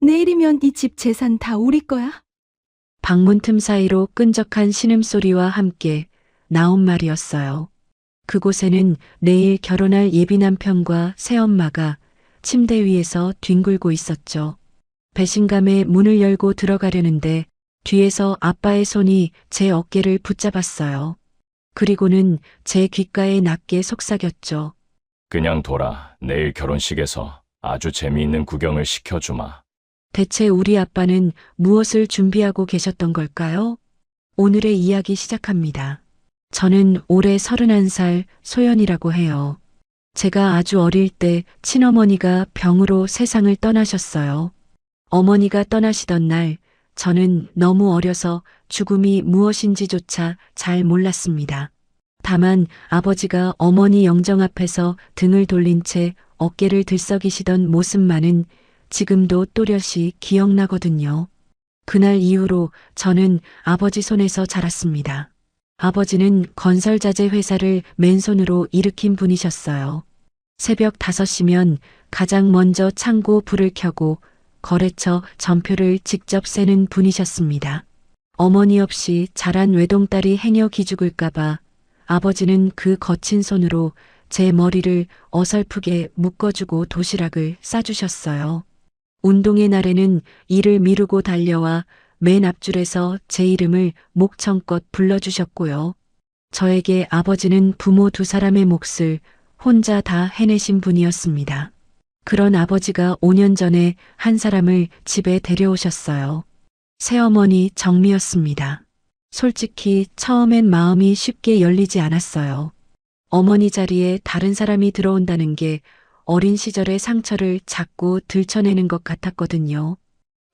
내일이면 이 집 재산 다 우리 거야. 방문 틈 사이로 끈적한 신음소리와 함께 나온 말이었어요. 그곳에는 내일 결혼할 예비 남편과 새엄마가 침대 위에서 뒹굴고 있었죠. 배신감에 문을 열고 들어가려는데 뒤에서 아빠의 손이 제 어깨를 붙잡았어요. 그리고는 제 귓가에 낮게 속삭였죠. 그냥 둬라. 내일 결혼식에서 아주 재미있는 구경을 시켜주마. 대체 우리 아빠는 무엇을 준비하고 계셨던 걸까요? 오늘의 이야기 시작합니다. 저는 올해 31살 소연이라고 해요. 제가 아주 어릴 때 친어머니가 병으로 세상을 떠나셨어요. 어머니가 떠나시던 날 저는 너무 어려서 죽음이 무엇인지조차 잘 몰랐습니다. 다만 아버지가 어머니 영정 앞에서 등을 돌린 채 어깨를 들썩이시던 모습만은 지금도 또렷이 기억나거든요. 그날 이후로 저는 아버지 손에서 자랐습니다. 아버지는 건설자재 회사를 맨손으로 일으킨 분이셨어요. 새벽 5시면 가장 먼저 창고 불을 켜고 거래처 전표를 직접 세는 분이셨습니다. 어머니 없이 자란 외동딸이 행여 기죽을까봐 아버지는 그 거친 손으로 제 머리를 어설프게 묶어주고 도시락을 싸주셨어요. 운동의 날에는 일을 미루고 달려와 맨 앞줄에서 제 이름을 목청껏 불러주셨고요. 저에게 아버지는 부모 2사람의 몫을 혼자 다 해내신 분이었습니다. 그런 아버지가 5년 전에 한 사람을 집에 데려오셨어요. 새어머니 정미였습니다. 솔직히 처음엔 마음이 쉽게 열리지 않았어요. 어머니 자리에 다른 사람이 들어온다는 게 어린 시절의 상처를 자꾸 들춰내는 것 같았거든요.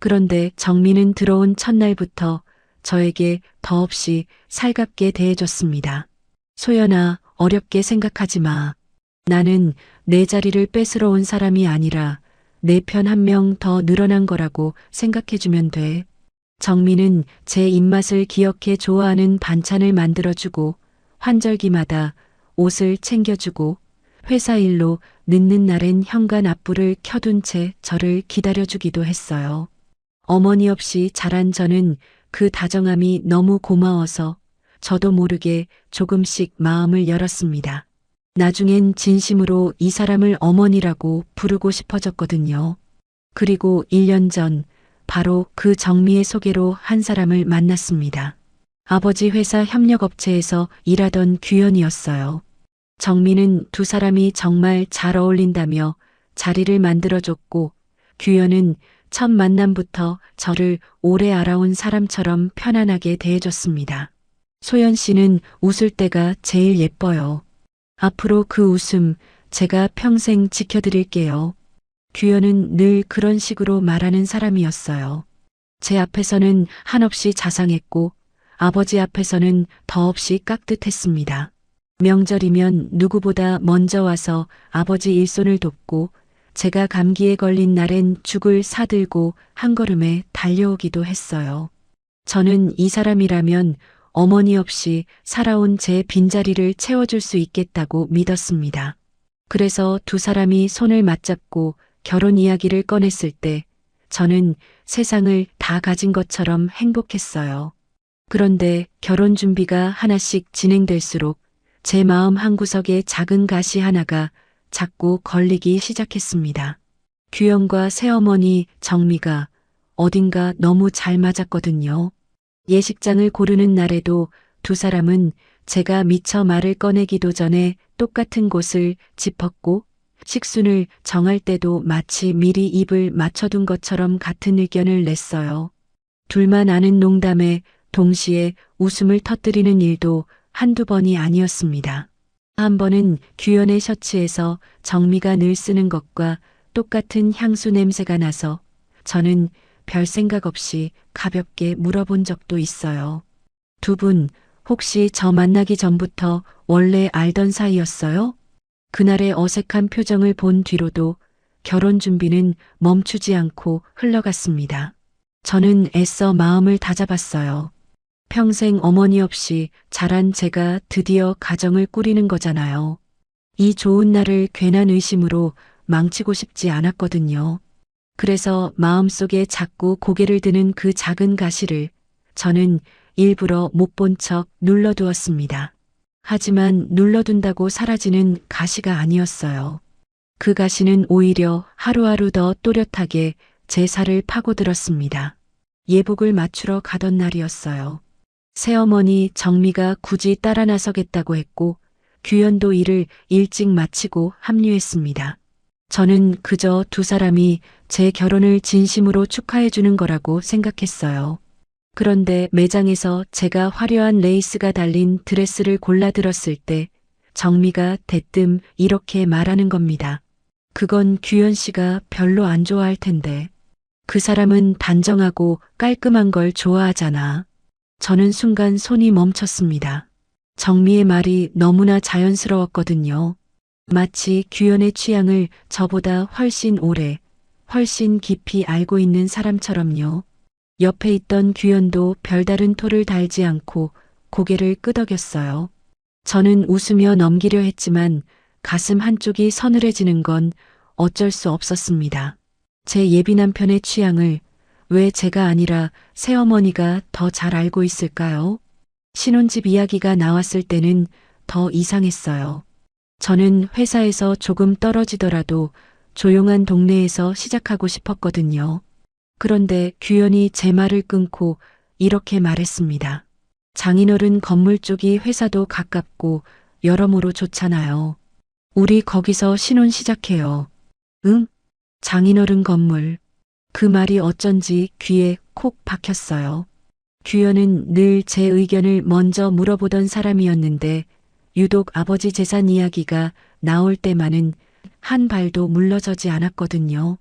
그런데 정미는 들어온 첫날부터 저에게 더없이 살갑게 대해줬습니다. 소연아, 어렵게 생각하지 마. 나는 내 자리를 뺏으러 온 사람이 아니라 내 편 한 명 더 늘어난 거라고 생각해주면 돼. 정미는 제 입맛을 기억해 좋아하는 반찬을 만들어주고 환절기마다 옷을 챙겨주고 회사 일로 늦는 날엔 현관 앞불을 켜둔 채 저를 기다려주기도 했어요. 어머니 없이 자란 저는 그 다정함이 너무 고마워서 저도 모르게 조금씩 마음을 열었습니다. 나중엔 진심으로 이 사람을 어머니라고 부르고 싶어졌거든요. 그리고 1년 전 바로 그 정미의 소개로 한 사람을 만났습니다. 아버지 회사 협력업체에서 일하던 규현이었어요. 정미는 2사람이 정말 잘 어울린다며 자리를 만들어줬고 규현은 첫 만남부터 저를 오래 알아온 사람처럼 편안하게 대해줬습니다. 소연 씨는 웃을 때가 제일 예뻐요. 앞으로 그 웃음 제가 평생 지켜드릴게요. 규현은 늘 그런 식으로 말하는 사람이었어요. 제 앞에서는 한없이 자상했고 아버지 앞에서는 더없이 깍듯했습니다. 명절이면 누구보다 먼저 와서 아버지 일손을 돕고 제가 감기에 걸린 날엔 죽을 사들고 한 걸음에 달려오기도 했어요. 저는 이 사람이라면 어머니 없이 살아온 제 빈자리를 채워줄 수 있겠다고 믿었습니다. 그래서 2사람이 손을 맞잡고 결혼 이야기를 꺼냈을 때 저는 세상을 다 가진 것처럼 행복했어요. 그런데 결혼 준비가 하나씩 진행될수록 제 마음 한구석에 작은 가시 하나가 자꾸 걸리기 시작했습니다. 규현과 새어머니 정미가 어딘가 너무 잘 맞았거든요. 예식장을 고르는 날에도 2사람은 제가 미처 말을 꺼내기도 전에 똑같은 곳을 짚었고 식순을 정할 때도 마치 미리 입을 맞춰둔 것처럼 같은 의견을 냈어요. 둘만 아는 농담에 동시에 웃음을 터뜨리는 일도 한두 번이 아니었습니다. 한 번은 규현의 셔츠에서 정미가 늘 쓰는 것과 똑같은 향수 냄새가 나서 저는 별 생각 없이 가볍게 물어본 적도 있어요. 2분 혹시 저 만나기 전부터 원래 알던 사이였어요? 그날의 어색한 표정을 본 뒤로도 결혼 준비는 멈추지 않고 흘러갔습니다. 저는 애써 마음을 다잡았어요. 평생 어머니 없이 자란 제가 드디어 가정을 꾸리는 거잖아요. 이 좋은 날을 괜한 의심으로 망치고 싶지 않았거든요. 그래서 마음속에 자꾸 고개를 드는 그 작은 가시를 저는 일부러 못 본 척 눌러두었습니다. 하지만 눌러둔다고 사라지는 가시가 아니었어요. 그 가시는 오히려 하루하루 더 또렷하게 제 살을 파고들었습니다. 예복을 맞추러 가던 날이었어요. 새어머니 정미가 굳이 따라 나서겠다고 했고 규현도 일을 일찍 마치고 합류했습니다. 저는 그저 두 사람이 제 결혼을 진심으로 축하해 주는 거라고 생각했어요. 그런데 매장에서 제가 화려한 레이스가 달린 드레스를 골라 들었을 때 정미가 대뜸 이렇게 말하는 겁니다. 그건 규현 씨가 별로 안 좋아할 텐데. 그 사람은 단정하고 깔끔한 걸 좋아하잖아. 저는 순간 손이 멈췄습니다. 정미의 말이 너무나 자연스러웠거든요. 마치 규현의 취향을 저보다 훨씬 오래, 훨씬 깊이 알고 있는 사람처럼요. 옆에 있던 규현도 별다른 토를 달지 않고 고개를 끄덕였어요. 저는 웃으며 넘기려 했지만 가슴 한쪽이 서늘해지는 건 어쩔 수 없었습니다. 제 예비 남편의 취향을 왜 제가 아니라 새어머니가 더 잘 알고 있을까요? 신혼집 이야기가 나왔을 때는 더 이상했어요. 저는 회사에서 조금 떨어지더라도 조용한 동네에서 시작하고 싶었거든요. 그런데 규현이 제 말을 끊고 이렇게 말했습니다. 장인어른 건물 쪽이 회사도 가깝고 여러모로 좋잖아요. 우리 거기서 신혼 시작해요. 응? 장인어른 건물. 그 말이 어쩐지 귀에 콕 박혔어요. 규현은 늘 제 의견을 먼저 물어보던 사람이었는데 유독 아버지 재산 이야기가 나올 때만은 한 발도 물러서지 않았거든요.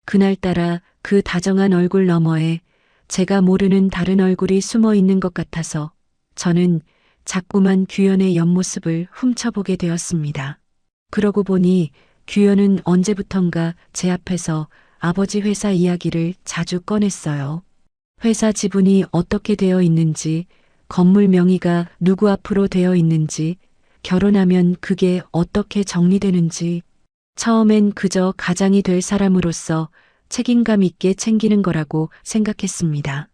그날따라 그 다정한 얼굴 너머에 제가 모르는 다른 얼굴이 숨어 있는 것 같아서 저는 자꾸만 규현의 옆모습을 훔쳐보게 되었습니다. 그러고 보니 규현은 언제부턴가 제 앞에서 아버지 회사 이야기를 자주 꺼냈어요. 회사 지분이 어떻게 되어 있는지, 건물 명의가 누구 앞으로 되어 있는지, 결혼하면 그게 어떻게 정리되는지, 처음엔 그저 가장이 될 사람으로서 책임감 있게 챙기는 거라고 생각했습니다.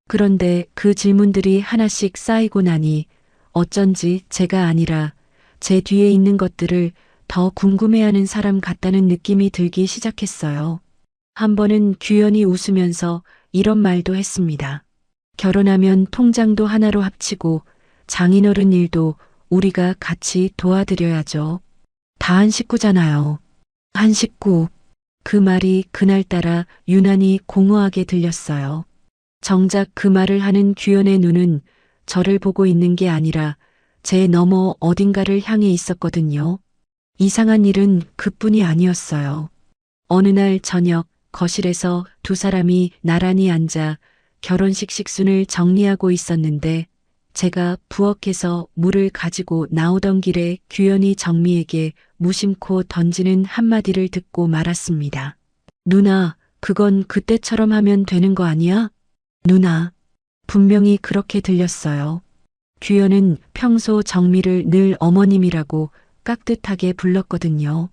그런데 그 질문들이 하나씩 쌓이고 나니 어쩐지 제가 아니라 제 뒤에 있는 것들을 더 궁금해하는 사람 같다는 느낌이 들기 시작했어요. 한 번은 규현이 웃으면서 이런 말도 했습니다. 결혼하면 통장도 하나로 합치고 장인어른 일도 우리가 같이 도와드려야죠. 다 한 식구잖아요. 한 식구. 그 말이 그날따라 유난히 공허하게 들렸어요. 정작 그 말을 하는 규현의 눈은 저를 보고 있는 게 아니라 제 너머 어딘가를 향해 있었거든요. 이상한 일은 그뿐이 아니었어요. 어느 날 저녁 거실에서 두 사람이 나란히 앉아 결혼식 식순을 정리하고 있었는데 제가 부엌에서 물을 가지고 나오던 길에 규현이 정미에게 무심코 던지는 한마디를 듣고 말았습니다. 누나, 그건 그때처럼 하면 되는 거 아니야? 누나. 분명히 그렇게 들렸어요. 규현은 평소 정미를 늘 어머님이라고 깍듯하게 불렀거든요.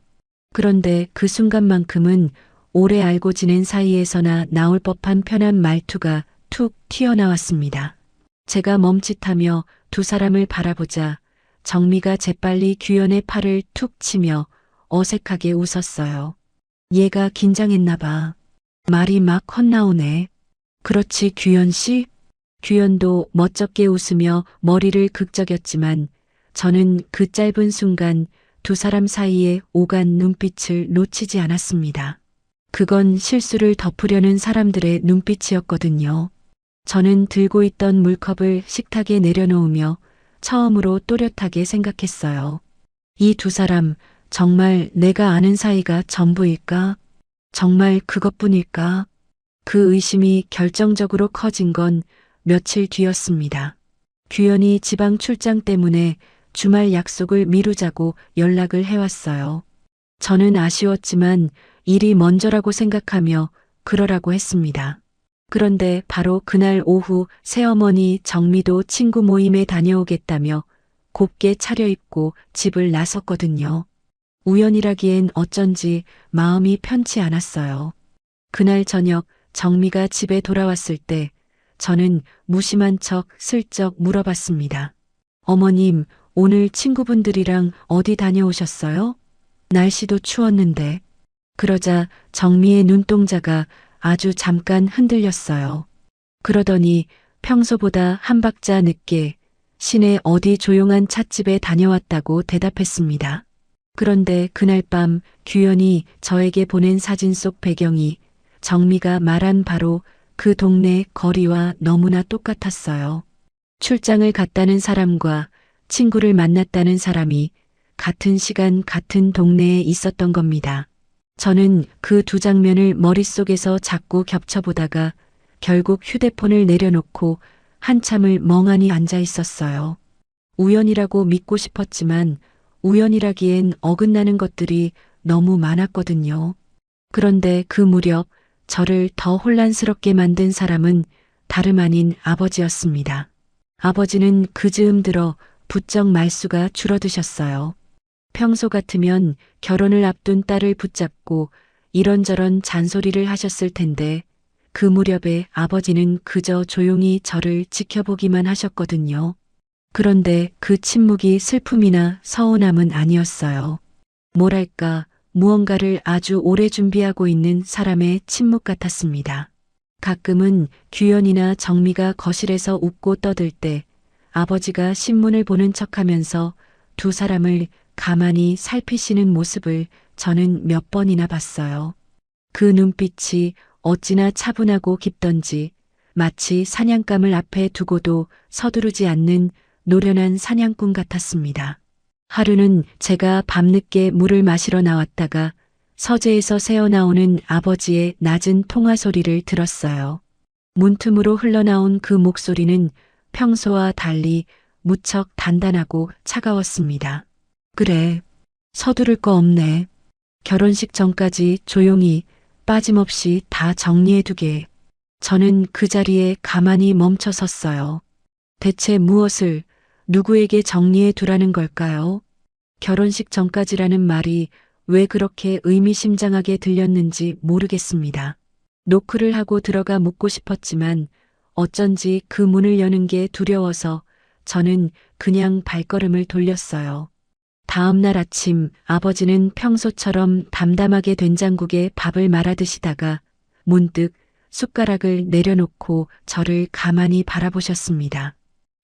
그런데 그 순간만큼은 오래 알고 지낸 사이에서나 나올 법한 편한 말투가 툭 튀어나왔습니다. 제가 멈칫하며 두 사람을 바라보자 정미가 재빨리 규현의 팔을 툭 치며 어색하게 웃었어요. 얘가 긴장했나 봐. 말이 막 헛나오네. 그렇지 규현 씨? 규현도 멋쩍게 웃으며 머리를 극적였지만 저는 그 짧은 순간 두 사람 사이에 오간 눈빛을 놓치지 않았습니다. 그건 실수를 덮으려는 사람들의 눈빛이었거든요. 저는 들고 있던 물컵을 식탁에 내려놓으며 처음으로 또렷하게 생각했어요. 이 두 사람 정말 내가 아는 사이가 전부일까? 정말 그것뿐일까? 그 의심이 결정적으로 커진 건 며칠 뒤였습니다. 규현이 지방 출장 때문에 주말 약속을 미루자고 연락을 해왔어요. 저는 아쉬웠지만 일이 먼저라고 생각하며 그러라고 했습니다. 그런데 바로 그날 오후 새어머니 정미도 친구 모임에 다녀오겠다며 곱게 차려입고 집을 나섰거든요. 우연이라기엔 어쩐지 마음이 편치 않았어요. 그날 저녁 정미가 집에 돌아왔을 때 저는 무심한 척 슬쩍 물어봤습니다. 어머님, 오늘 친구분들이랑 어디 다녀오셨어요? 날씨도 추웠는데. 그러자 정미의 눈동자가 아주 잠깐 흔들렸어요. 그러더니 평소보다 한 박자 늦게 시내 어디 조용한 찻집에 다녀왔다고 대답했습니다. 그런데 그날 밤 규현이 저에게 보낸 사진 속 배경이 정미가 말한 바로 그 동네 거리와 너무나 똑같았어요. 출장을 갔다는 사람과 친구를 만났다는 사람이 같은 시간 같은 동네에 있었던 겁니다. 저는 그 두 장면을 머릿속에서 자꾸 겹쳐보다가 결국 휴대폰을 내려놓고 한참을 멍하니 앉아 있었어요. 우연이라고 믿고 싶었지만 우연이라기엔 어긋나는 것들이 너무 많았거든요. 그런데 그 무렵 저를 더 혼란스럽게 만든 사람은 다름 아닌 아버지였습니다. 아버지는 그 즈음 들어 부쩍 말수가 줄어드셨어요. 평소 같으면 결혼을 앞둔 딸을 붙잡고 이런저런 잔소리를 하셨을 텐데 그 무렵에 아버지는 그저 조용히 저를 지켜보기만 하셨거든요. 그런데 그 침묵이 슬픔이나 서운함은 아니었어요. 뭐랄까, 무언가를 아주 오래 준비하고 있는 사람의 침묵 같았습니다. 가끔은 규현이나 정미가 거실에서 웃고 떠들 때 아버지가 신문을 보는 척하면서 두 사람을 가만히 살피시는 모습을 저는 몇 번이나 봤어요. 그 눈빛이 어찌나 차분하고 깊던지 마치 사냥감을 앞에 두고도 서두르지 않는 노련한 사냥꾼 같았습니다. 하루는 제가 밤늦게 물을 마시러 나왔다가 서재에서 새어나오는 아버지의 낮은 통화 소리를 들었어요. 문틈으로 흘러나온 그 목소리는 평소와 달리 무척 단단하고 차가웠습니다. 그래, 서두를 거 없네. 결혼식 전까지 조용히 빠짐없이 다 정리해두게. 저는 그 자리에 가만히 멈춰 섰어요. 대체 무엇을 누구에게 정리해 두라는 걸까요? 결혼식 전까지라는 말이 왜 그렇게 의미심장하게 들렸는지 모르겠습니다. 노크를 하고 들어가 묻고 싶었지만 어쩐지 그 문을 여는 게 두려워서 저는 그냥 발걸음을 돌렸어요. 다음 날 아침 아버지는 평소처럼 담담하게 된장국에 밥을 말아 드시다가 문득 숟가락을 내려놓고 저를 가만히 바라보셨습니다.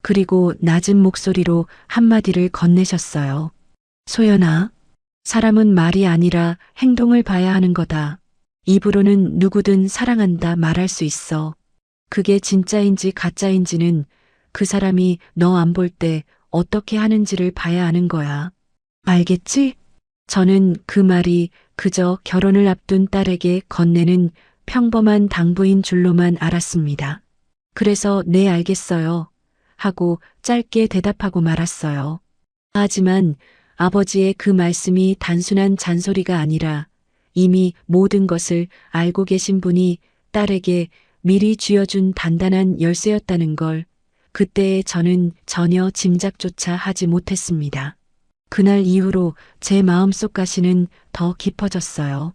그리고 낮은 목소리로 한마디를 건네셨어요. 소연아, 사람은 말이 아니라 행동을 봐야 하는 거다. 입으로는 누구든 사랑한다 말할 수 있어. 그게 진짜인지 가짜인지는 그 사람이 너 안 볼 때 어떻게 하는지를 봐야 아는 거야. 알겠지? 저는 그 말이 그저 결혼을 앞둔 딸에게 건네는 평범한 당부인 줄로만 알았습니다. 그래서 네 알겠어요. 하고 짧게 대답하고 말았어요. 하지만 아버지의 그 말씀이 단순한 잔소리가 아니라 이미 모든 것을 알고 계신 분이 딸에게 미리 쥐어준 단단한 열쇠였다는 걸 그때의 저는 전혀 짐작조차 하지 못했습니다. 그날 이후로 제 마음속 가시는 더 깊어졌어요.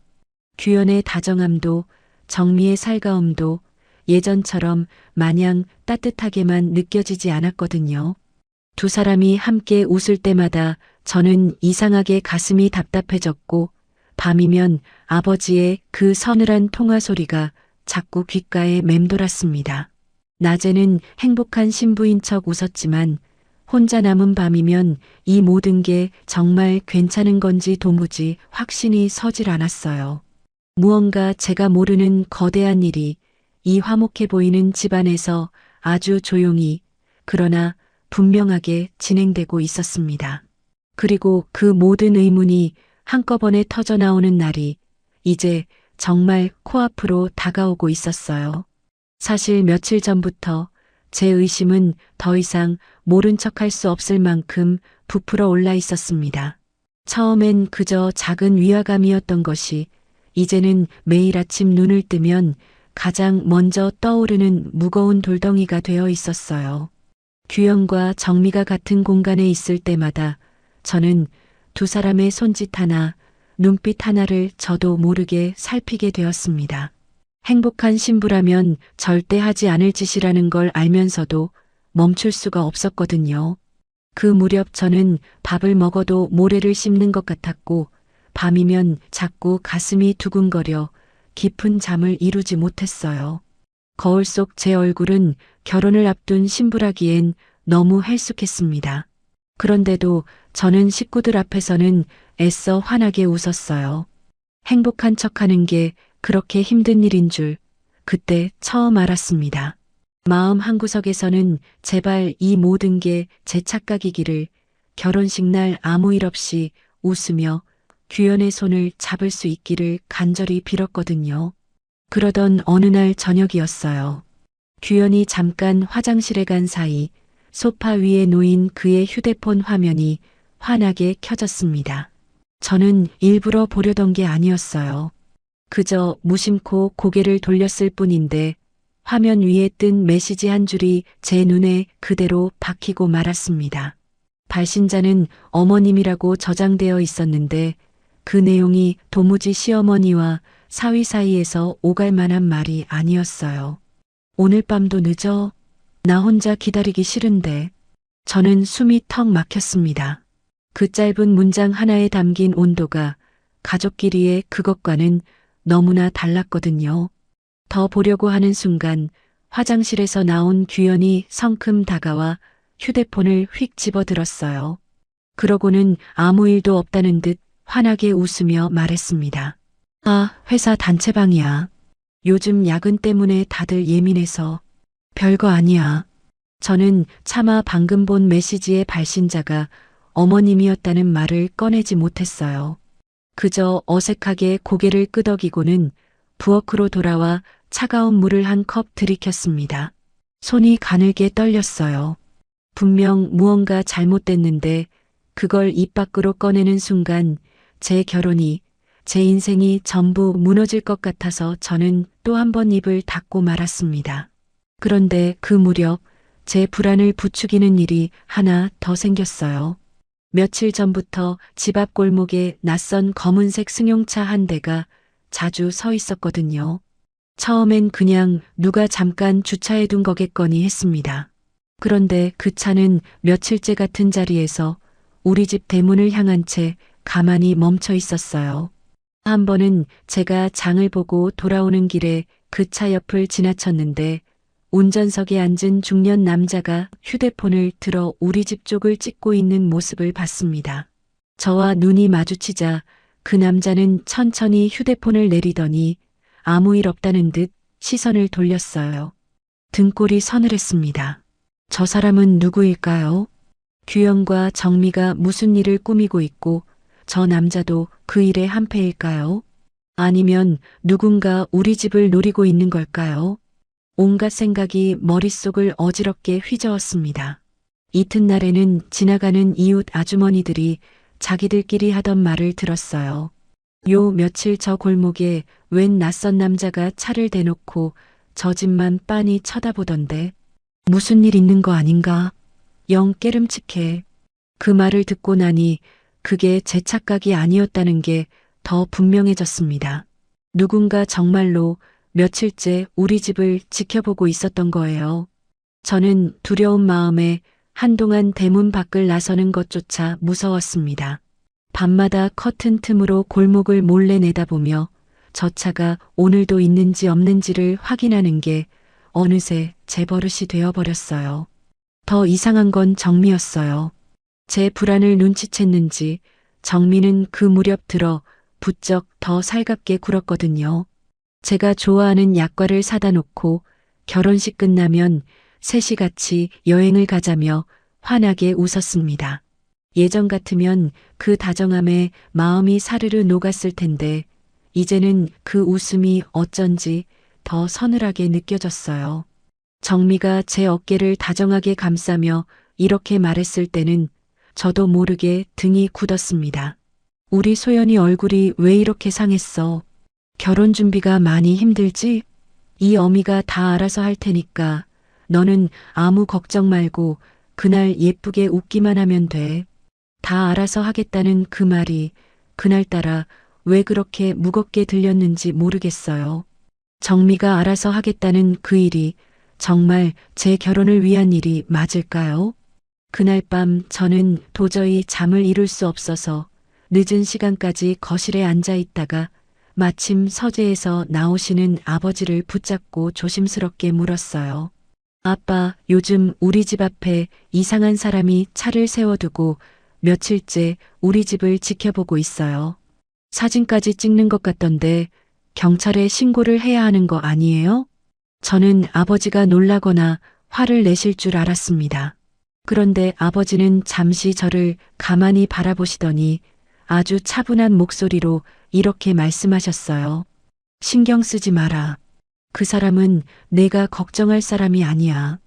규현의 다정함도 정미의 살가움도 예전처럼 마냥 따뜻하게만 느껴지지 않았거든요. 두 사람이 함께 웃을 때마다 저는 이상하게 가슴이 답답해졌고 밤이면 아버지의 그 서늘한 통화 소리가 자꾸 귓가에 맴돌았습니다. 낮에는 행복한 신부인 척 웃었지만 혼자 남은 밤이면 이 모든 게 정말 괜찮은 건지 도무지 확신이 서질 않았어요. 무언가 제가 모르는 거대한 일이 이 화목해 보이는 집안에서 아주 조용히 그러나 분명하게 진행되고 있었습니다. 그리고 그 모든 의문이 한꺼번에 터져 나오는 날이 이제 정말 코앞으로 다가오고 있었어요. 사실 며칠 전부터 제 의심은 더 이상 모른 척할 수 없을 만큼 부풀어 올라 있었습니다. 처음엔 그저 작은 위화감이었던 것이 이제는 매일 아침 눈을 뜨면 가장 먼저 떠오르는 무거운 돌덩이가 되어 있었어요. 규현과 정미가 같은 공간에 있을 때마다 저는 두 사람의 손짓 하나, 눈빛 하나를 저도 모르게 살피게 되었습니다. 행복한 신부라면 절대 하지 않을 짓이라는 걸 알면서도 멈출 수가 없었거든요. 그 무렵 저는 밥을 먹어도 모래를 씹는 것 같았고 밤이면 자꾸 가슴이 두근거려 깊은 잠을 이루지 못했어요. 거울 속 제 얼굴은 결혼을 앞둔 신부라기엔 너무 헬쑥했습니다. 그런데도 저는 식구들 앞에서는 애써 환하게 웃었어요. 행복한 척하는 게 그렇게 힘든 일인 줄 그때 처음 알았습니다. 마음 한구석에서는 제발 이 모든 게 제 착각이기를 결혼식 날 아무 일 없이 웃으며 규현의 손을 잡을 수 있기를 간절히 빌었거든요. 그러던 어느 날 저녁이었어요. 규현이 잠깐 화장실에 간 사이 소파 위에 놓인 그의 휴대폰 화면이 환하게 켜졌습니다. 저는 일부러 보려던 게 아니었어요. 그저 무심코 고개를 돌렸을 뿐인데 화면 위에 뜬 메시지 한 줄이 제 눈에 그대로 박히고 말았습니다. 발신자는 어머님이라고 저장되어 있었는데 그 내용이 도무지 시어머니와 사위 사이에서 오갈 만한 말이 아니었어요. 오늘 밤도 늦어? 나 혼자 기다리기 싫은데. 저는 숨이 턱 막혔습니다. 그 짧은 문장 하나에 담긴 온도가 가족끼리의 그것과는 너무나 달랐거든요. 더 보려고 하는 순간 화장실에서 나온 규현이 성큼 다가와 휴대폰을 휙 집어들었어요. 그러고는 아무 일도 없다는 듯 환하게 웃으며 말했습니다. 아, 회사 단체방이야. 요즘 야근 때문에 다들 예민해서. 별거 아니야. 저는 차마 방금 본 메시지의 발신자가 어머님이었다는 말을 꺼내지 못했어요. 그저 어색하게 고개를 끄덕이고는 부엌으로 돌아와 차가운 물을 한 컵 들이켰습니다. 손이 가늘게 떨렸어요. 분명 무언가 잘못됐는데 그걸 입 밖으로 꺼내는 순간 제 결혼이, 제 인생이 전부 무너질 것 같아서 저는 또 한 번 입을 닫고 말았습니다. 그런데 그 무렵 제 불안을 부추기는 일이 하나 더 생겼어요. 며칠 전부터 집 앞 골목에 낯선 검은색 승용차 한 대가 자주 서 있었거든요. 처음엔 그냥 누가 잠깐 주차해 둔 거겠거니 했습니다. 그런데 그 차는 며칠째 같은 자리에서 우리 집 대문을 향한 채 가만히 멈춰 있었어요. 한 번은 제가 장을 보고 돌아오는 길에 그 차 옆을 지나쳤는데 운전석에 앉은 중년 남자가 휴대폰을 들어 우리 집 쪽을 찍고 있는 모습을 봤습니다. 저와 눈이 마주치자 그 남자는 천천히 휴대폰을 내리더니 아무 일 없다는 듯 시선을 돌렸어요. 등골이 서늘했습니다. 저 사람은 누구일까요? 규현과 정미가 무슨 일을 꾸미고 있고 저 남자도 그 일의 한패일까요? 아니면 누군가 우리 집을 노리고 있는 걸까요? 온갖 생각이 머릿속을 어지럽게 휘저었습니다. 이튿날에는 지나가는 이웃 아주머니들이 자기들끼리 하던 말을 들었어요. 요 며칠 저 골목에 웬 낯선 남자가 차를 대놓고 저 집만 빤히 쳐다보던데 무슨 일 있는 거 아닌가? 영 깨름칙해. 그 말을 듣고 나니 그게 제 착각이 아니었다는 게 더 분명해졌습니다. 누군가 정말로 며칠째 우리 집을 지켜보고 있었던 거예요. 저는 두려운 마음에 한동안 대문 밖을 나서는 것조차 무서웠습니다. 밤마다 커튼 틈으로 골목을 몰래 내다보며 저 차가 오늘도 있는지 없는지를 확인하는 게 어느새 제 버릇이 되어버렸어요. 더 이상한 건 정미였어요. 제 불안을 눈치챘는지 정미는 그 무렵 들어 부쩍 더 살갑게 굴었거든요. 제가 좋아하는 약과를 사다 놓고 결혼식 끝나면 셋이 같이 여행을 가자며 환하게 웃었습니다. 예전 같으면 그 다정함에 마음이 사르르 녹았을 텐데 이제는 그 웃음이 어쩐지 더 서늘하게 느껴졌어요. 정미가 제 어깨를 다정하게 감싸며 이렇게 말했을 때는 저도 모르게 등이 굳었습니다. 우리 소연이 얼굴이 왜 이렇게 상했어? 결혼 준비가 많이 힘들지? 이 어미가 다 알아서 할 테니까 너는 아무 걱정 말고 그날 예쁘게 웃기만 하면 돼. 다 알아서 하겠다는 그 말이 그날따라 왜 그렇게 무겁게 들렸는지 모르겠어요. 정미가 알아서 하겠다는 그 일이 정말 제 결혼을 위한 일이 맞을까요? 그날 밤 저는 도저히 잠을 이룰 수 없어서 늦은 시간까지 거실에 앉아 있다가 마침 서재에서 나오시는 아버지를 붙잡고 조심스럽게 물었어요. 아빠, 요즘 우리 집 앞에 이상한 사람이 차를 세워두고 며칠째 우리 집을 지켜보고 있어요. 사진까지 찍는 것 같던데 경찰에 신고를 해야 하는 거 아니에요? 저는 아버지가 놀라거나 화를 내실 줄 알았습니다. 그런데 아버지는 잠시 저를 가만히 바라보시더니 아주 차분한 목소리로 이렇게 말씀하셨어요. 신경 쓰지 마라. 그 사람은 내가 걱정할 사람이 아니야.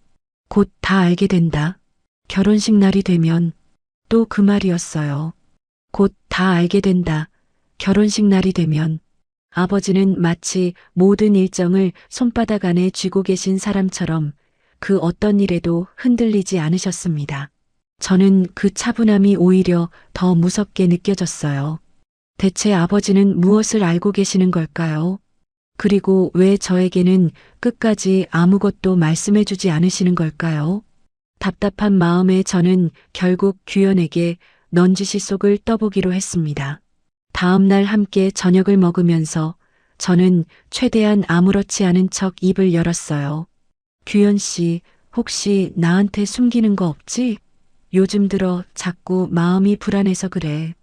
곧 다 알게 된다. 결혼식 날이 되면 또 그 말이었어요. 곧 다 알게 된다. 결혼식 날이 되면 아버지는 마치 모든 일정을 손바닥 안에 쥐고 계신 사람처럼 그 어떤 일에도 흔들리지 않으셨습니다. 저는 그 차분함이 오히려 더 무섭게 느껴졌어요. 대체 아버지는 무엇을 알고 계시는 걸까요? 그리고 왜 저에게는 끝까지 아무것도 말씀해 주지 않으시는 걸까요? 답답한 마음에 저는 결국 규현에게 넌지시 속을 떠보기로 했습니다. 다음 날 함께 저녁을 먹으면서 저는 최대한 아무렇지 않은 척 입을 열었어요. 규현 씨, 혹시 나한테 숨기는 거 없지? 요즘 들어 자꾸 마음이 불안해서 그래.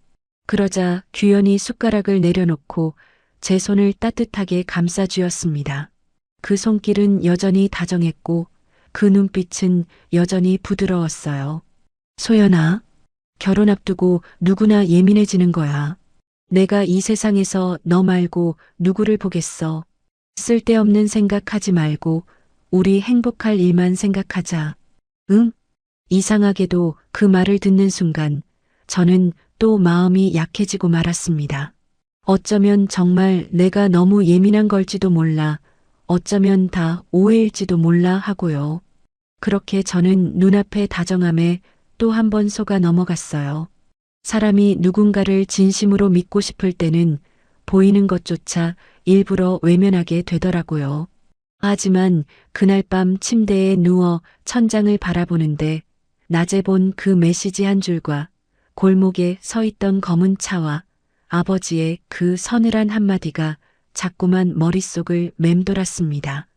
그러자 규현이 숟가락을 내려놓고 제 손을 따뜻하게 감싸주었습니다. 그 손길은 여전히 다정했고 그 눈빛은 여전히 부드러웠어요. 소연아, 결혼 앞두고 누구나 예민해지는 거야. 내가 이 세상에서 너 말고 누구를 보겠어. 쓸데없는 생각하지 말고 우리 행복할 일만 생각하자. 응? 이상하게도 그 말을 듣는 순간 저는 또 마음이 약해지고 말았습니다. 어쩌면 정말 내가 너무 예민한 걸지도 몰라. 어쩌면 다 오해일지도 몰라 하고요. 그렇게 저는 눈앞의 다정함에 또 한 번 속아 넘어갔어요. 사람이 누군가를 진심으로 믿고 싶을 때는 보이는 것조차 일부러 외면하게 되더라고요. 하지만 그날 밤 침대에 누워 천장을 바라보는데 낮에 본 그 메시지 한 줄과 골목에 서 있던 검은 차와 아버지의 그 서늘한 한마디가 자꾸만 머릿속을 맴돌았습니다.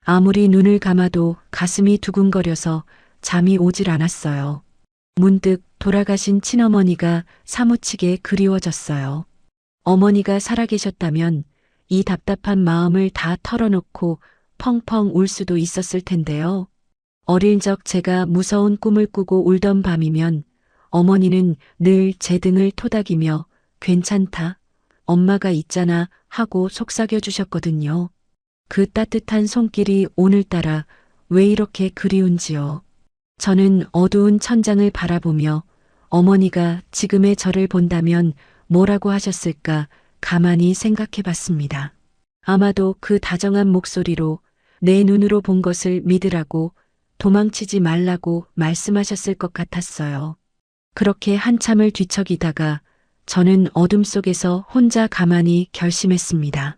아무리 눈을 감아도 가슴이 두근거려서 잠이 오질 않았어요. 문득 돌아가신 친어머니가 사무치게 그리워졌어요. 어머니가 살아계셨다면 이 답답한 마음을 다 털어놓고 펑펑 울 수도 있었을 텐데요. 어릴 적 제가 무서운 꿈을 꾸고 울던 밤이면 어머니는 늘 제 등을 토닥이며 괜찮다, 엄마가 있잖아 하고 속삭여 주셨거든요. 그 따뜻한 손길이 오늘따라 왜 이렇게 그리운지요. 저는 어두운 천장을 바라보며 어머니가 지금의 저를 본다면 뭐라고 하셨을까 가만히 생각해 봤습니다. 아마도 그 다정한 목소리로 내 눈으로 본 것을 믿으라고 도망치지 말라고 말씀하셨을 것 같았어요. 그렇게 한참을 뒤척이다가 저는 어둠 속에서 혼자 가만히 결심했습니다.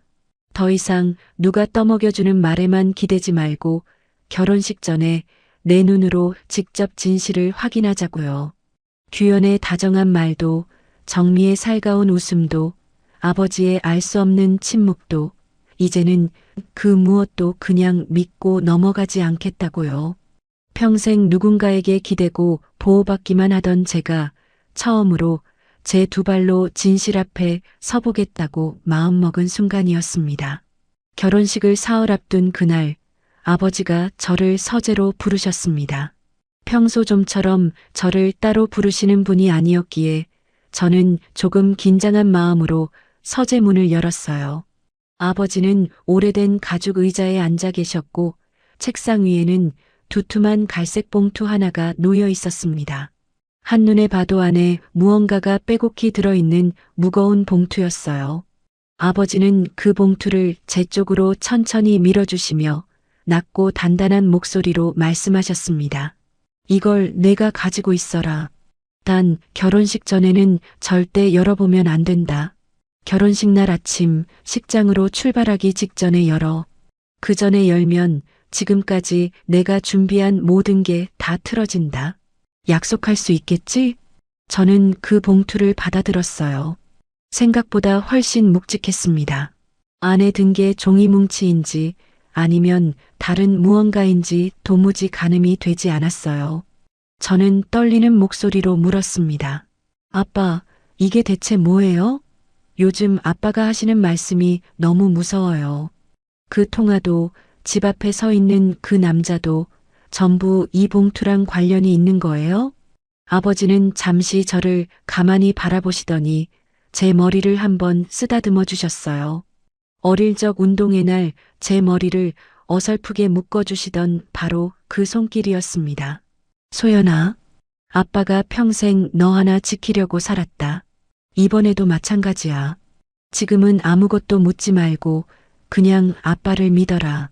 더 이상 누가 떠먹여주는 말에만 기대지 말고 결혼식 전에 내 눈으로 직접 진실을 확인하자고요. 규현의 다정한 말도, 정미의 살가운 웃음도, 아버지의 알 수 없는 침묵도, 이제는 그 무엇도 그냥 믿고 넘어가지 않겠다고요. 평생 누군가에게 기대고 보호받기만 하던 제가 처음으로 제 두 발로 진실 앞에 서보겠다고 마음먹은 순간이었습니다. 결혼식을 사흘 앞둔 그날 아버지가 저를 서재로 부르셨습니다. 평소 좀처럼 저를 따로 부르시는 분이 아니었기에 저는 조금 긴장한 마음으로 서재 문을 열었어요. 아버지는 오래된 가죽 의자에 앉아 계셨고 책상 위에는 두툼한 갈색 봉투 하나가 놓여 있었습니다. 한눈에 봐도 안에 무언가가 빼곡히 들어있는 무거운 봉투였어요. 아버지는 그 봉투를 제 쪽으로 천천히 밀어주시며 낮고 단단한 목소리로 말씀하셨습니다. 이걸 내가 가지고 있어라. 단 결혼식 전에는 절대 열어보면 안 된다. 결혼식 날 아침 식장으로 출발하기 직전에 열어. 그 전에 열면 지금까지 내가 준비한 모든 게 다 틀어진다. 약속할 수 있겠지? 저는 그 봉투를 받아들었어요. 생각보다 훨씬 묵직했습니다. 안에 든 게 종이 뭉치인지 아니면 다른 무언가인지 도무지 가늠이 되지 않았어요. 저는 떨리는 목소리로 물었습니다. 아빠, 이게 대체 뭐예요? 요즘 아빠가 하시는 말씀이 너무 무서워요. 그 통화도 집 앞에 서 있는 그 남자도 전부 이 봉투랑 관련이 있는 거예요? 아버지는 잠시 저를 가만히 바라보시더니 제 머리를 한번 쓰다듬어 주셨어요. 어릴 적 운동회 날 제 머리를 어설프게 묶어주시던 바로 그 손길이었습니다. 소연아, 아빠가 평생 너 하나 지키려고 살았다. 이번에도 마찬가지야. 지금은 아무것도 묻지 말고 그냥 아빠를 믿어라.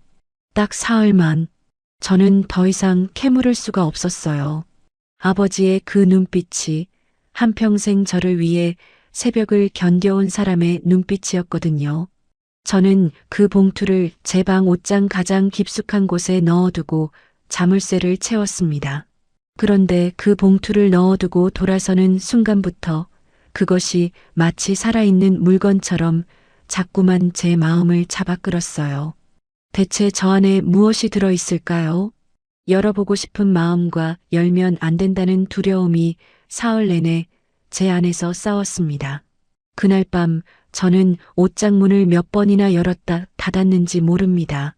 딱 사흘만. 저는 더 이상 캐물을 수가 없었어요. 아버지의 그 눈빛이 한평생 저를 위해 새벽을 견뎌온 사람의 눈빛이었거든요. 저는 그 봉투를 제 방 옷장 가장 깊숙한 곳에 넣어두고 자물쇠를 채웠습니다. 그런데 그 봉투를 넣어두고 돌아서는 순간부터 그것이 마치 살아있는 물건처럼 자꾸만 제 마음을 잡아끌었어요. 대체 저 안에 무엇이 들어있을까요? 열어보고 싶은 마음과 열면 안 된다는 두려움이 사흘 내내 제 안에서 싸웠습니다. 그날 밤 저는 옷장 문을 몇 번이나 열었다 닫았는지 모릅니다.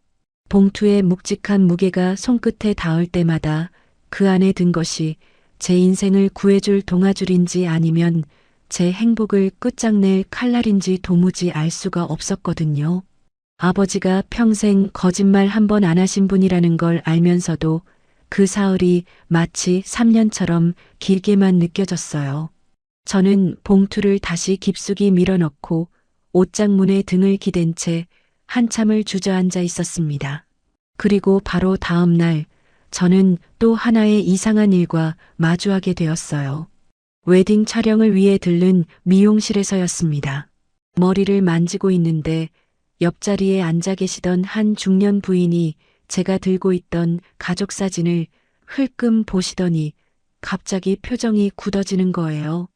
봉투의 묵직한 무게가 손끝에 닿을 때마다 그 안에 든 것이 제 인생을 구해줄 동아줄인지 아니면 제 행복을 끝장낼 칼날인지 도무지 알 수가 없었거든요. 아버지가 평생 거짓말 한 번 안 하신 분이라는 걸 알면서도 그 사흘이 마치 3년처럼 길게만 느껴졌어요. 저는 봉투를 다시 깊숙이 밀어넣고 옷장 문에 등을 기댄 채 한참을 주저앉아 있었습니다. 그리고 바로 다음 날 저는 또 하나의 이상한 일과 마주하게 되었어요. 웨딩 촬영을 위해 들른 미용실에서였습니다. 머리를 만지고 있는데 옆자리에 앉아 계시던 한 중년 부인이 제가 들고 있던 가족 사진을 흘끔 보시더니 갑자기 표정이 굳어지는 거예요.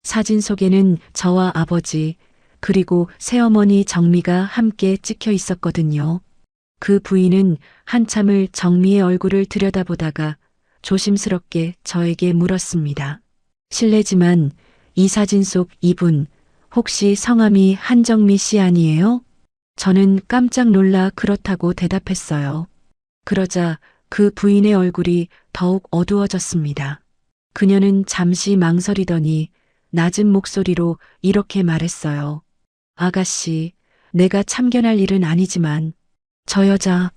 사진 속에는 저와 아버지 그리고 새어머니 정미가 함께 찍혀 있었거든요. 그 부인은 한참을 정미의 얼굴을 들여다보다가 조심스럽게 저에게 물었습니다. 실례지만 이 사진 속 이분 혹시 성함이 한정미 씨 아니에요? 저는 깜짝 놀라 그렇다고 대답했어요. 그러자 그 부인의 얼굴이 더욱 어두워졌습니다. 그녀는 잠시 망설이더니 낮은 목소리로 이렇게 말했어요. 아가씨, 내가 참견할 일은 아니지만 저 여자,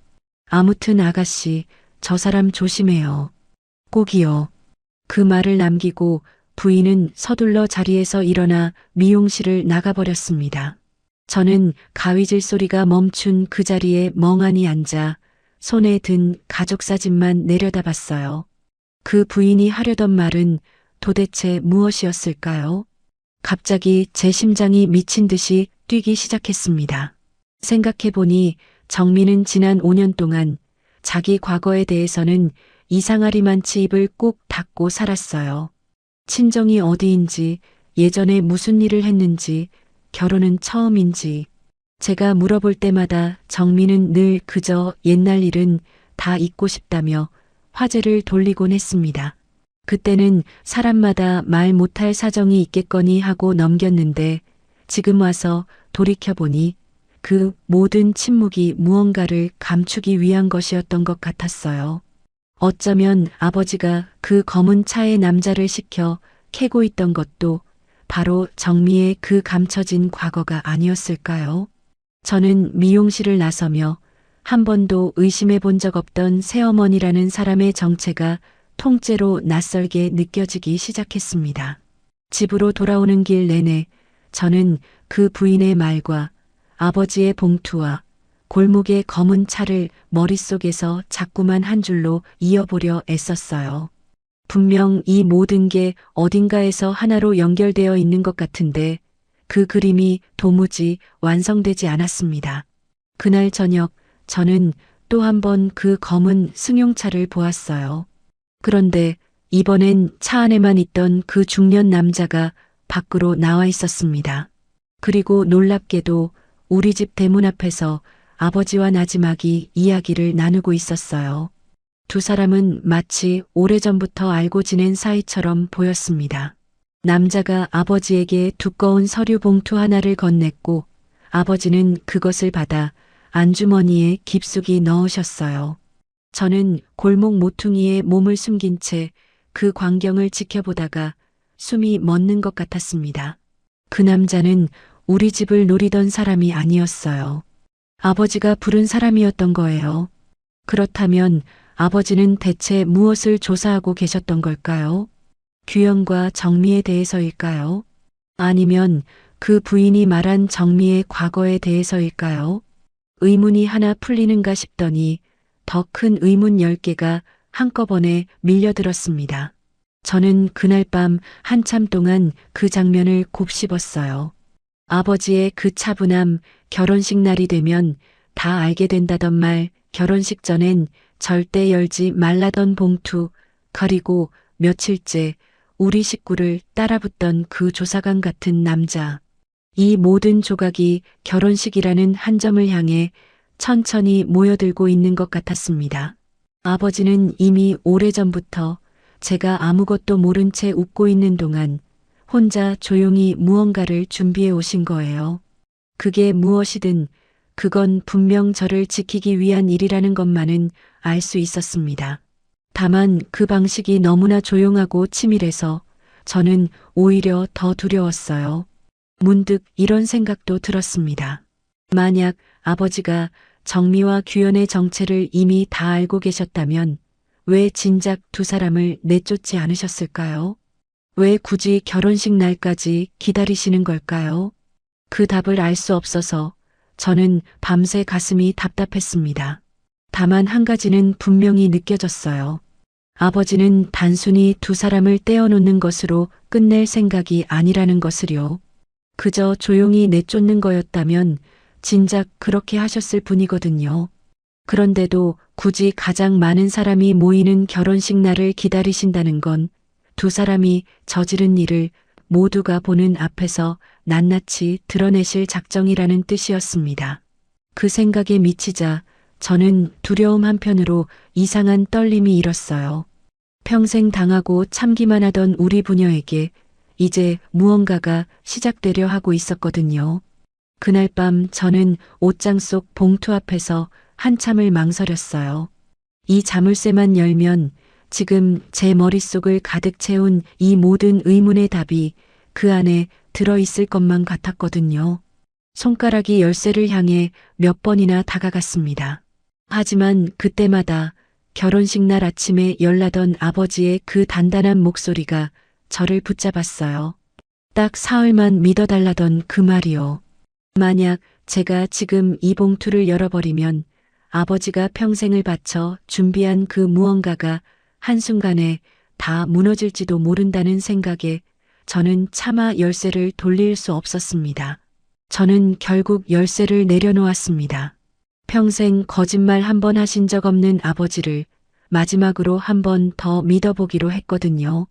아무튼 아가씨, 저 사람 조심해요. 꼭이요. 그 말을 남기고 부인은 서둘러 자리에서 일어나 미용실을 나가버렸습니다. 저는 가위질 소리가 멈춘 그 자리에 멍하니 앉아 손에 든 가족 사진만 내려다봤어요. 그 부인이 하려던 말은 도대체 무엇이었을까요? 갑자기 제 심장이 미친 듯이 뛰기 시작했습니다. 생각해보니 정민은 지난 5년 동안 자기 과거에 대해서는 이상하리만치 입을 꾹 닫고 살았어요. 친정이 어디인지, 예전에 무슨 일을 했는지, 결혼은 처음인지. 제가 물어볼 때마다 정민은 늘 그저 옛날 일은 다 잊고 싶다며 화제를 돌리곤 했습니다. 그때는 사람마다 말 못할 사정이 있겠거니 하고 넘겼는데 지금 와서 돌이켜보니 그 모든 침묵이 무언가를 감추기 위한 것이었던 것 같았어요. 어쩌면 아버지가 그 검은 차의 남자를 시켜 캐고 있던 것도 바로 정미의 그 감춰진 과거가 아니었을까요? 저는 미용실을 나서며 한 번도 의심해 본 적 없던 새어머니라는 사람의 정체가 통째로 낯설게 느껴지기 시작했습니다. 집으로 돌아오는 길 내내 저는 그 부인의 말과 아버지의 봉투와 골목의 검은 차를 머릿속에서 자꾸만 한 줄로 이어보려 애썼어요. 분명 이 모든 게 어딘가에서 하나로 연결되어 있는 것 같은데 그 그림이 도무지 완성되지 않았습니다. 그날 저녁 저는 또 한 번 그 검은 승용차를 보았어요. 그런데 이번엔 차 안에만 있던 그 중년 남자가 밖으로 나와 있었습니다. 그리고 놀랍게도 우리 집 대문 앞에서 아버지와 나지막이 이야기를 나누고 있었어요. 두 사람은 마치 오래전부터 알고 지낸 사이처럼 보였습니다. 남자가 아버지에게 두꺼운 서류 봉투 하나를 건넸고 아버지는 그것을 받아 안주머니에 깊숙이 넣으셨어요. 저는 골목 모퉁이에 몸을 숨긴 채 그 광경을 지켜보다가 숨이 멎는 것 같았습니다. 그 남자는 우리 집을 노리던 사람이 아니었어요. 아버지가 부른 사람이었던 거예요. 그렇다면 아버지는 대체 무엇을 조사하고 계셨던 걸까요? 규현과 정미에 대해서일까요? 아니면 그 부인이 말한 정미의 과거에 대해서일까요? 의문이 하나 풀리는가 싶더니 더 큰 의문 10개가 한꺼번에 밀려들었습니다. 저는 그날 밤 한참 동안 그 장면을 곱씹었어요. 아버지의 그 차분함, 결혼식 날이 되면 다 알게 된다던 말, 결혼식 전엔 절대 열지 말라던 봉투, 그리고 며칠째 우리 식구를 따라붙던 그 조사관 같은 남자. 이 모든 조각이 결혼식이라는 한 점을 향해 천천히 모여들고 있는 것 같았습니다. 아버지는 이미 오래전부터 제가 아무것도 모른 채 웃고 있는 동안 혼자 조용히 무언가를 준비해 오신 거예요. 그게 무엇이든 그건 분명 저를 지키기 위한 일이라는 것만은 알 수 있었습니다. 다만 그 방식이 너무나 조용하고 치밀해서 저는 오히려 더 두려웠어요. 문득 이런 생각도 들었습니다. 만약 아버지가 정미와 규현의 정체를 이미 다 알고 계셨다면 왜 진작 두 사람을 내쫓지 않으셨을까요? 왜 굳이 결혼식 날까지 기다리시는 걸까요? 그 답을 알 수 없어서 저는 밤새 가슴이 답답했습니다. 다만 한 가지는 분명히 느껴졌어요. 아버지는 단순히 두 사람을 떼어놓는 것으로 끝낼 생각이 아니라는 것을요. 그저 조용히 내쫓는 거였다면 진작 그렇게 하셨을 뿐이거든요. 그런데도 굳이 가장 많은 사람이 모이는 결혼식 날을 기다리신다는 건 두 사람이 저지른 일을 모두가 보는 앞에서 낱낱이 드러내실 작정이라는 뜻이었습니다. 그 생각에 미치자 저는 두려움 한편으로 이상한 떨림이 일었어요. 평생 당하고 참기만 하던 우리 부녀에게 이제 무언가가 시작되려 하고 있었거든요. 그날 밤 저는 옷장 속 봉투 앞에서 한참을 망설였어요. 이 자물쇠만 열면 지금 제 머릿속을 가득 채운 이 모든 의문의 답이 그 안에 들어있을 것만 같았거든요. 손가락이 열쇠를 향해 몇 번이나 다가갔습니다. 하지만 그때마다 결혼식 날 아침에 열나던 아버지의 그 단단한 목소리가 저를 붙잡았어요. 딱 사흘만 믿어달라던 그 말이요. 만약 제가 지금 이 봉투를 열어버리면 아버지가 평생을 바쳐 준비한 그 무언가가 한순간에 다 무너질지도 모른다는 생각에 저는 차마 열쇠를 돌릴 수 없었습니다. 저는 결국 열쇠를 내려놓았습니다. 평생 거짓말 한 번 하신 적 없는 아버지를 마지막으로 한 번 더 믿어보기로 했거든요.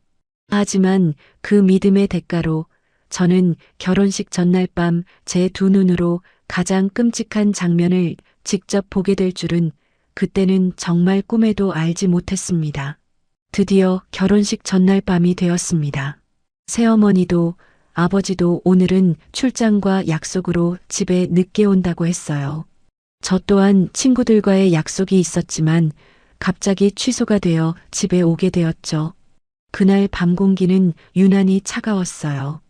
하지만 그 믿음의 대가로 저는 결혼식 전날 밤 제 두 눈으로 가장 끔찍한 장면을 직접 보게 될 줄은 그때는 정말 꿈에도 알지 못했습니다. 드디어 결혼식 전날 밤이 되었습니다. 새어머니도 아버지도 오늘은 출장과 약속으로 집에 늦게 온다고 했어요. 저 또한 친구들과의 약속이 있었지만 갑자기 취소가 되어 집에 오게 되었죠. 그날 밤 공기는 유난히 차가웠어요.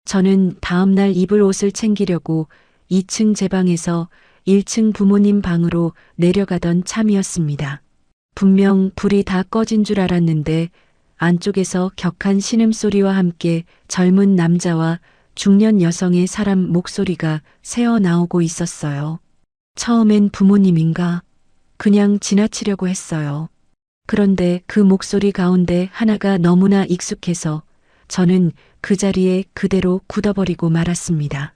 저는 다음 날 입을 옷을 챙기려고 2층 제 방에서 1층 부모님 방으로 내려가던 참이었습니다. 분명 불이 다 꺼진 줄 알았는데 안쪽에서 격한 신음소리와 함께 젊은 남자와 중년 여성의 사람 목소리가 새어 나오고 있었어요. 처음엔 부모님인가? 그냥 지나치려고 했어요. 그런데 그 목소리 가운데 하나가 너무나 익숙해서 저는 그 자리에 그대로 굳어버리고 말았습니다.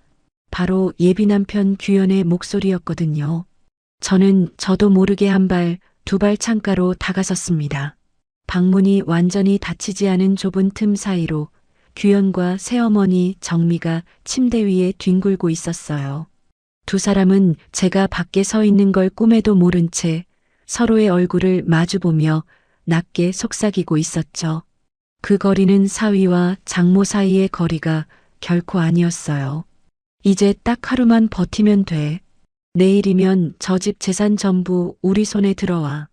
바로 예비 남편 규현의 목소리였거든요. 저도 모르게 한 발, 두 발 창가로 다가섰습니다. 방문이 완전히 닫히지 않은 좁은 틈 사이로 규현과 새어머니 정미가 침대 위에 뒹굴고 있었어요. 두 사람은 제가 밖에 서 있는 걸 꿈에도 모른 채 서로의 얼굴을 마주보며 낮게 속삭이고 있었죠. 그 거리는 사위와 장모 사이의 거리가 결코 아니었어요. 이제 딱 하루만 버티면 돼. 내일이면 저 집 재산 전부 우리 손에 들어와.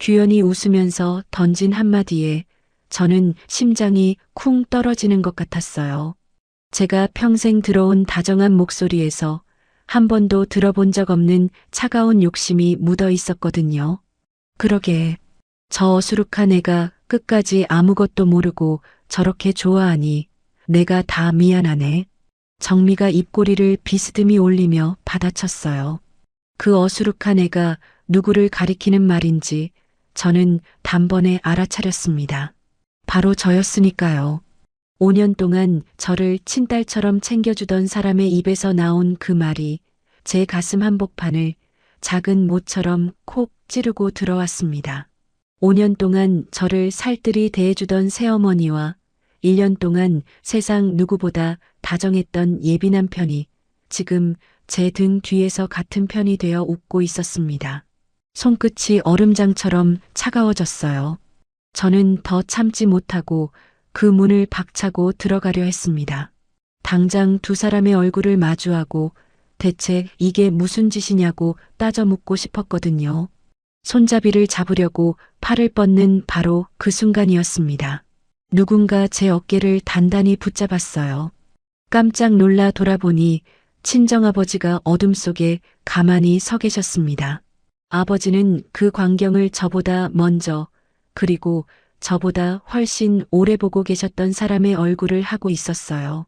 규현이 웃으면서 던진 한마디에 저는 심장이 쿵 떨어지는 것 같았어요. 제가 평생 들어온 다정한 목소리에서 한 번도 들어본 적 없는 차가운 욕심이 묻어 있었거든요. 그러게, 저 어수룩한 애가 끝까지 아무것도 모르고 저렇게 좋아하니 내가 다 미안하네. 정미가 입꼬리를 비스듬히 올리며 받아쳤어요. 그 어수룩한 애가 누구를 가리키는 말인지 저는 단번에 알아차렸습니다. 바로 저였으니까요. 5년 동안 저를 친딸처럼 챙겨주던 사람의 입에서 나온 그 말이 제 가슴 한복판을 작은 못처럼 콕 찌르고 들어왔습니다. 5년 동안 저를 살뜰히 대해주던 새어머니와 1년 동안 세상 누구보다 다정했던 예비 남편이 지금 제 등 뒤에서 같은 편이 되어 웃고 있었습니다. 손끝이 얼음장처럼 차가워졌어요. 저는 더 참지 못하고 그 문을 박차고 들어가려 했습니다. 당장 두 사람의 얼굴을 마주하고 대체 이게 무슨 짓이냐고 따져 묻고 싶었거든요. 손잡이를 잡으려고 팔을 뻗는 바로 그 순간이었습니다. 누군가 제 어깨를 단단히 붙잡았어요. 깜짝 놀라 돌아보니 친정아버지가 어둠 속에 가만히 서 계셨습니다. 아버지는 그 광경을 저보다 먼저 그리고 저보다 훨씬 오래 보고 계셨던 사람의 얼굴을 하고 있었어요.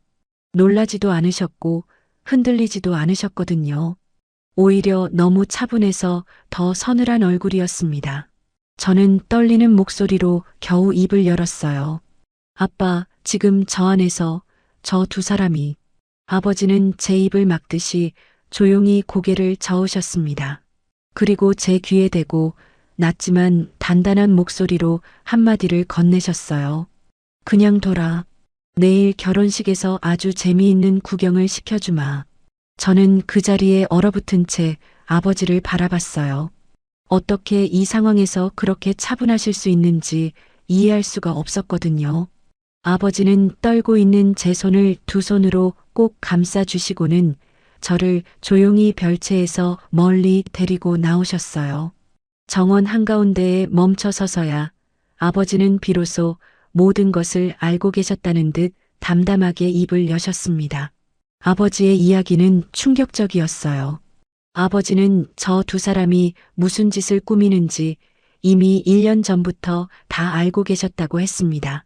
놀라지도 않으셨고 흔들리지도 않으셨거든요. 오히려 너무 차분해서 더 서늘한 얼굴이었습니다. 저는 떨리는 목소리로 겨우 입을 열었어요. 아빠, 지금 저 안에서 저 두 사람이. 아버지는 제 입을 막듯이 조용히 고개를 저으셨습니다. 그리고 제 귀에 대고 낮지만 단단한 목소리로 한마디를 건네셨어요. 그냥 둬라. 내일 결혼식에서 아주 재미있는 구경을 시켜주마. 저는 그 자리에 얼어붙은 채 아버지를 바라봤어요. 어떻게 이 상황에서 그렇게 차분하실 수 있는지 이해할 수가 없었거든요. 아버지는 떨고 있는 제 손을 두 손으로 꼭 감싸 주시고는 저를 조용히 별채에서 멀리 데리고 나오셨어요. 정원 한가운데에 멈춰 서서야 아버지는 비로소 모든 것을 알고 계셨다는 듯 담담하게 입을 여셨습니다. 아버지의 이야기는 충격적이었어요. 아버지는 저 두 사람이 무슨 짓을 꾸미는지 이미 1년 전부터 다 알고 계셨다고 했습니다.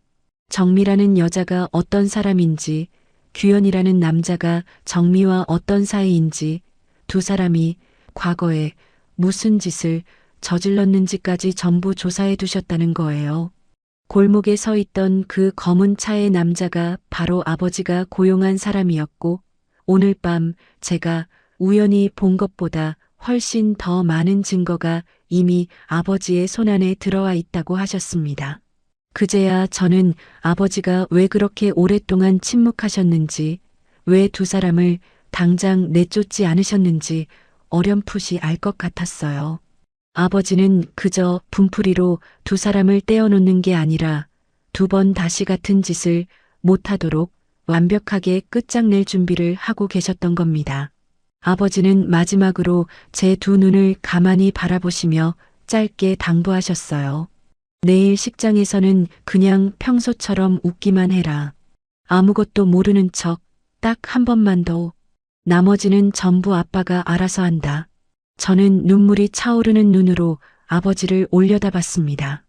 정미라는 여자가 어떤 사람인지, 규현이라는 남자가 정미와 어떤 사이인지, 두 사람이 과거에 무슨 짓을 저질렀는지까지 전부 조사해 두셨다는 거예요. 골목에 서 있던 그 검은 차의 남자가 바로 아버지가 고용한 사람이었고, 오늘 밤 제가 우연히 본 것보다 훨씬 더 많은 증거가 이미 아버지의 손안에 들어와 있다고 하셨습니다. 그제야 저는 아버지가 왜 그렇게 오랫동안 침묵하셨는지, 왜 두 사람을 당장 내쫓지 않으셨는지 어렴풋이 알 것 같았어요. 아버지는 그저 분풀이로 두 사람을 떼어놓는 게 아니라 두 번 다시 같은 짓을 못하도록 완벽하게 끝장낼 준비를 하고 계셨던 겁니다. 아버지는 마지막으로 제 두 눈을 가만히 바라보시며 짧게 당부하셨어요. 내일 식장에서는 그냥 평소처럼 웃기만 해라. 아무것도 모르는 척 딱 한 번만 더. 나머지는 전부 아빠가 알아서 한다. 저는 눈물이 차오르는 눈으로 아버지를 올려다봤습니다.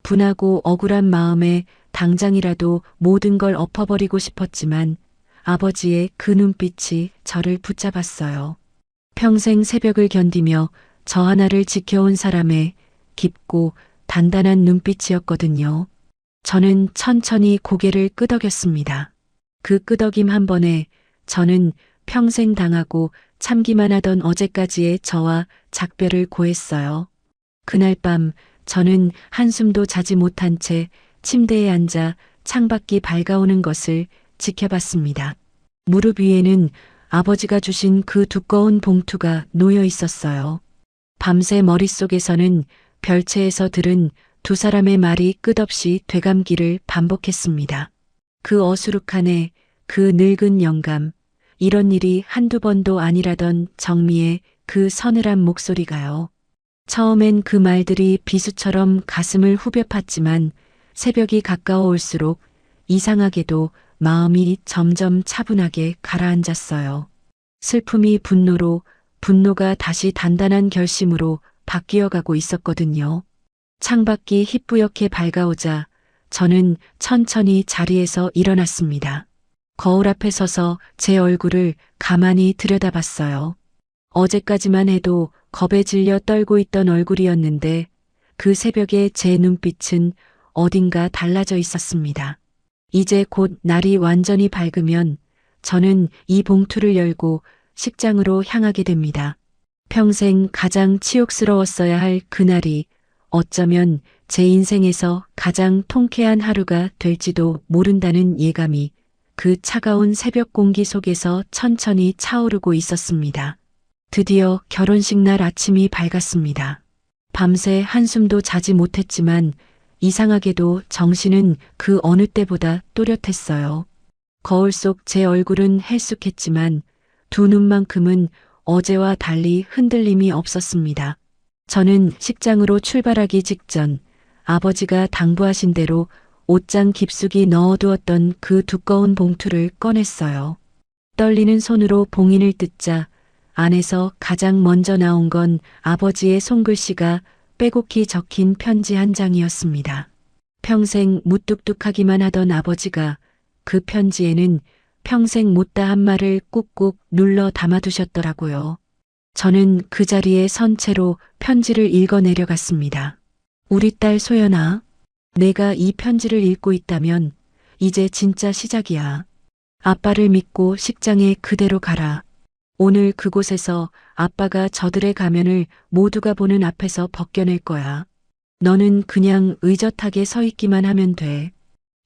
분하고 억울한 마음에 당장이라도 모든 걸 엎어버리고 싶었지만 아버지의 그 눈빛이 저를 붙잡았어요. 평생 새벽을 견디며 저 하나를 지켜온 사람의 깊고 단단한 눈빛이었거든요. 저는 천천히 고개를 끄덕였습니다. 그 끄덕임 한 번에 저는 평생 당하고 참기만 하던 어제까지의 저와 작별을 고했어요. 그날 밤 저는 한숨도 자지 못한 채 침대에 앉아 창밖이 밝아오는 것을 지켜봤습니다. 무릎 위에는 아버지가 주신 그 두꺼운 봉투가 놓여 있었어요. 밤새 머릿속에서는 별채에서 들은 두 사람의 말이 끝없이 되감기를 반복했습니다. 그 어수룩한 애, 그 늙은 영감, 이런 일이 한두 번도 아니라던 정미의 그 서늘한 목소리가요. 처음엔 그 말들이 비수처럼 가슴을 후벼 팠지만 새벽이 가까워 올수록 이상하게도 마음이 점점 차분하게 가라앉았어요. 슬픔이 분노로, 분노가 다시 단단한 결심으로 바뀌어 가고 있었거든요. 창밖이 희뿌옇게 밝아오자 저는 천천히 자리에서 일어났습니다. 거울 앞에 서서 제 얼굴을 가만히 들여다봤어요. 어제까지만 해도 겁에 질려 떨고 있던 얼굴이었는데 그 새벽에 제 눈빛은 어딘가 달라져 있었습니다. 이제 곧 날이 완전히 밝으면 저는 이 봉투를 열고 식장으로 향하게 됩니다. 평생 가장 치욕스러웠어야 할 그날이 어쩌면 제 인생에서 가장 통쾌한 하루가 될지도 모른다는 예감이 그 차가운 새벽 공기 속에서 천천히 차오르고 있었습니다. 드디어 결혼식 날 아침이 밝았습니다. 밤새 한숨도 자지 못했지만 이상하게도 정신은 그 어느 때보다 또렷했어요. 거울 속 제 얼굴은 헬쑥했지만 두 눈만큼은 어제와 달리 흔들림이 없었습니다. 저는 식장으로 출발하기 직전 아버지가 당부하신 대로 옷장 깊숙이 넣어두었던 그 두꺼운 봉투를 꺼냈어요. 떨리는 손으로 봉인을 뜯자 안에서 가장 먼저 나온 건 아버지의 손글씨가 빼곡히 적힌 편지 한 장이었습니다. 평생 무뚝뚝하기만 하던 아버지가 그 편지에는 평생 못다 한 말을 꾹꾹 눌러 담아두셨더라고요. 저는 그 자리에 선 채로 편지를 읽어 내려갔습니다. 우리 딸 소연아, 내가 이 편지를 읽고 있다면 이제 진짜 시작이야. 아빠를 믿고 식장에 그대로 가라. 오늘 그곳에서 아빠가 저들의 가면을 모두가 보는 앞에서 벗겨낼 거야. 너는 그냥 의젓하게 서 있기만 하면 돼.